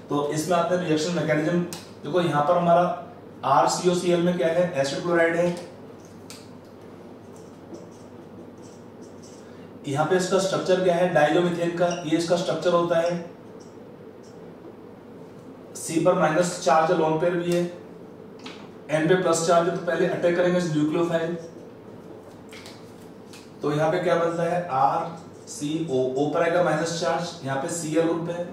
तो इसमें आते हैं रिएक्शन मैकेनिज्म। देखो यहाँ पर हमारा RCOCl में क्या है, एसिड क्लोराइड है। यहाँ पे इसका स्ट्रक्चर क्या है, डाइज़ोमीथेन का ये इसका स्ट्रक्चर होता है। C पर माइनस चार्ज लोन पेयर भी है, N पे प्लस चार्ज है, तो पहले अटैक करेंगे इस न्यूक्लियोफाइल। तो यहाँ पे क्या बनता है, RCO, O पर आएगा माइनस चार्ज, यहाँ पे Cl ग्रुप है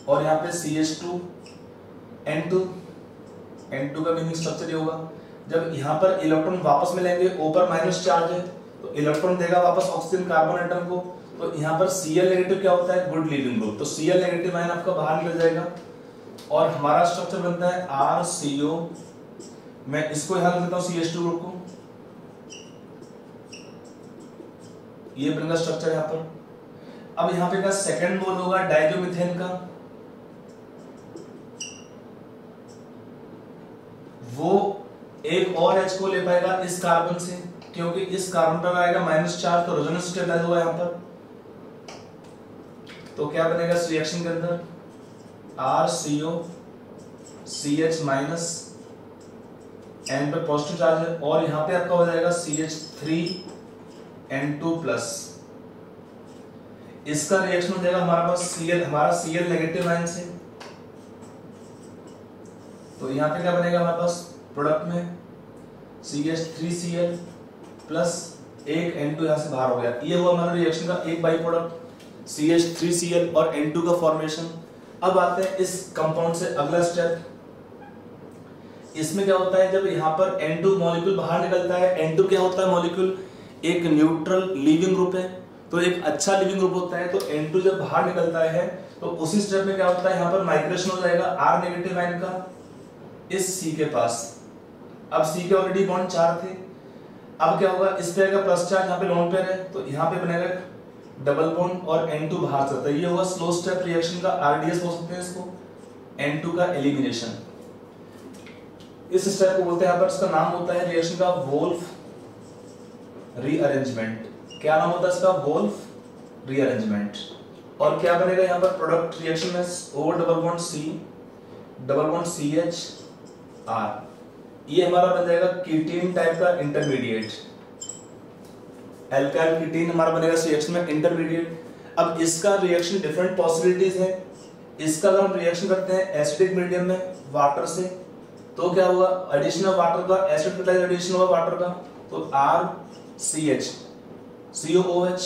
और यहाँ पे CH2N2 का मीनिंग स्ट्रक्चर ये होगा। जब यहाँ पर इलेक्ट्रॉन वापस मिलेंगे, O पर माइनस चार्ज है तो इलेक्ट्रॉन देगा वापस ऑक्सीजन कार्बन एटम को। तो यहाँ पर Cl नेगेटिव क्या होता है, गुड लीविंग ग्रुप, तो Cl नेगेटिव आयन आपका बाहर निकल जाएगा और हमारा स्ट्रक्चर बनता है RCO। मैं इसको यहाँ लिख देता हूँ CH2 ग्रुप को, ये बनेगा स्ट्रक्चर यहाँ पर। अब यहाँ पे का सेकंड मोल होगा डाइज़ोमीथेन का, वो एक और H को ले पाएगा इस कार्बन से, क्योंकि इस कार्बन पर आएगा माइनस चार्ज, तो रेजोनेंस स्टेबलाइज होगा यहाँ पर। तो क्या बनेगा इस रिएक्शन के अंदर, RCO CH माइनस, N पे पॉजिटिव चार्ज है और यहाँ पे आपका हो जाएगा CH3N2 प्लस। इसका रिएक्शन हो जाएगा हमारे पास Cl नेगेटिव आयन से। तो यहाँ पे क्या बनेगा हमारे पास प्रोडक्ट में, CH3Cl प्लस एक N2 यहाँ से बाहर हो गया। ये हुआ हमारा रिएक्शन का एक बाई प्रोडक्ट, CH3Cl और N2 का फॉर्मेशन। अब आते हैं इस कंपाउंड से अगला स्टेप। इसमें क्या होता है, जब यहाँ पर N2 मॉलिक्यूल बाहर निकलता है, N2 क्या होता है मॉलिक्यूल, एक न्यूट्रल लीविंग ग्रुप है, तो एक अच्छा लिविंग ग्रुप होता है। तो N2 जब बाहर निकलता है तो उसी स्टेप में क्या होता है, यहाँ पर माइग्रेशन हो जाएगा R नेगेटिव आयन का इस C के पास। अब C के ऑलरेडी बॉन्ड 4 थे, अब क्या होगा, इस पे आएगा प्लस चार्ज, यहाँ पे लोन पेयर है, तो यहाँ पे बनेगा डबल बॉन्ड और N2 बाहर चलता है। ये होगा स्लो स्टेप रिएक्शन का, RDS बोल सकते हैं इसको, N2 का एलिमिनेशन। इस स्टेप को बोलते हैं, यहाँ पर इसका नाम होता है रिएक्शन का वोल्फ रीअरेंजमेंट। क्या नाम होता है इसका, वोल्फ रीअरेंजमेंट। और क्या बनेगा यहाँ पर प्रोडक्ट रिएक्शन में, O double bond C double bond CH R, ये हमारा बन जाएगा कीटीन टाइप का इंटरमीडिएट। एल्काइल कीटीन हमारा बनेगा इस रिएक्शन में इंटरमीडिएट। अब इसका रिएक्शन डिफरेंट पॉसिबिलिटीज है। इसका अगर हम रिएक्शन करते हैं एसिडिक मीडियम में वाटर से, तो क्या होगा, एडिशन ऑफ वाटर का, एसिड कैटाइज एडिशन होगा वाटर का, तो RCH COOH।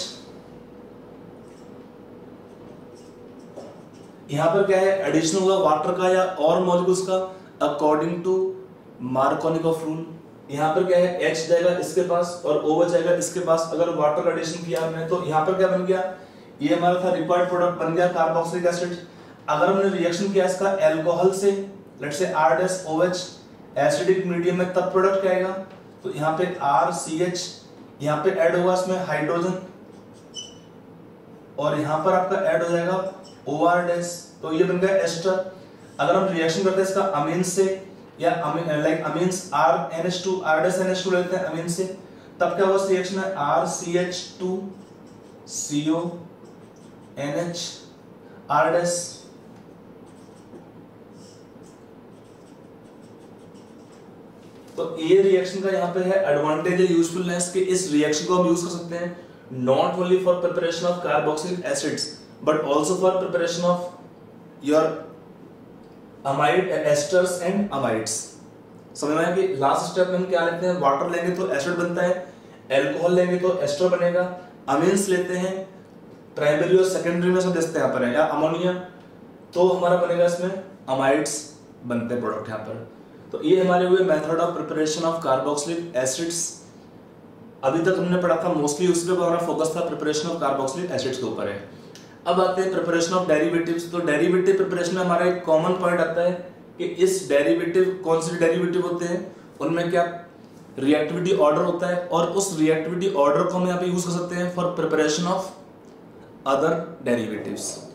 यहाँ पर क्या है, एडिशन होगा वाटर का या और मॉलिक्यूल्स का अकॉर्डिंग टू मार्कोनिकॉफ रूल। यहाँ पर क्या है, H जाएगा इसके पास और OH जाएगा इसके पास। अगर वाटर का एडिशन किया हमने तो यहाँ पर क्या बन गया, ये हमारा था रिक्वायर्ड प्रोडक्ट बन गया कार्बोक्सिलिक एसिड। अगर हमने रिएक्शन किया इसका अल्कोहल से, let's say R-OH acidic medium में, तब प्रोडक्ट क्या आएगा, तो यहाँ पे RCH, यहाँ पे ऐड होगा इसमें हाइड्रोजन और यहाँ पर आपका ऐड हो जाएगा OR-, तो ये बन गया एस्टर। अगर हम रिएक्शन करते हैं इसका अमीन से या लाइक अमीन्स R-NH2 R-NH2 लेते हैं अमीन से, तब क्या होगा रिएक्शन है RCH2CONH R-। तो ये रिएक्शन का यहाँ पे है एडवांटेज है यूजफुलनेस के, इस रिएक्शन को हम यूज कर सकते हैं not only for preparation of carboxylic acids but also for preparation of your amide asters and amides. समझ में आया कि लास्ट स्टेप में हम क्या लेते हैं, वाटर लेंगे तो एसिड बनता है, अल्कोहल लेंगे तो एस्टर बनेगा, अमीन्स लेते हैं प्राइमरी और सेकेंडरी में सब देखते हैं यहाँ पर है, या अमोनिया, तो हमारा बनेगा इसमें अमाइड्स बनते हैं प्रोडक्ट यहाँ पर। तो ये हमारे हुए method of preparation of carboxylic acids. अभी तक हमने पढ़ा था मोस्टली उस पर हमारा फोकस था प्रिपरेशन ऑफ कार्बोक्सिलिक एसिड्स के ऊपर है। अब आते हैं प्रिपरेशन ऑफ डेरिवेटिव्स। तो डेरिवेटिव प्रिपरेशन में हमारा एक कॉमन पॉइंट आता है कि इस डेरिवेटिव, कौन से डेरिवेटिव होते हैं, उनमें क्या रिएक्टिविटी ऑर्डर होता है, और उस रिएक्टिविटी ऑर्डर को हम यहाँ पे यूज कर सकते हैं for preparation of other derivatives.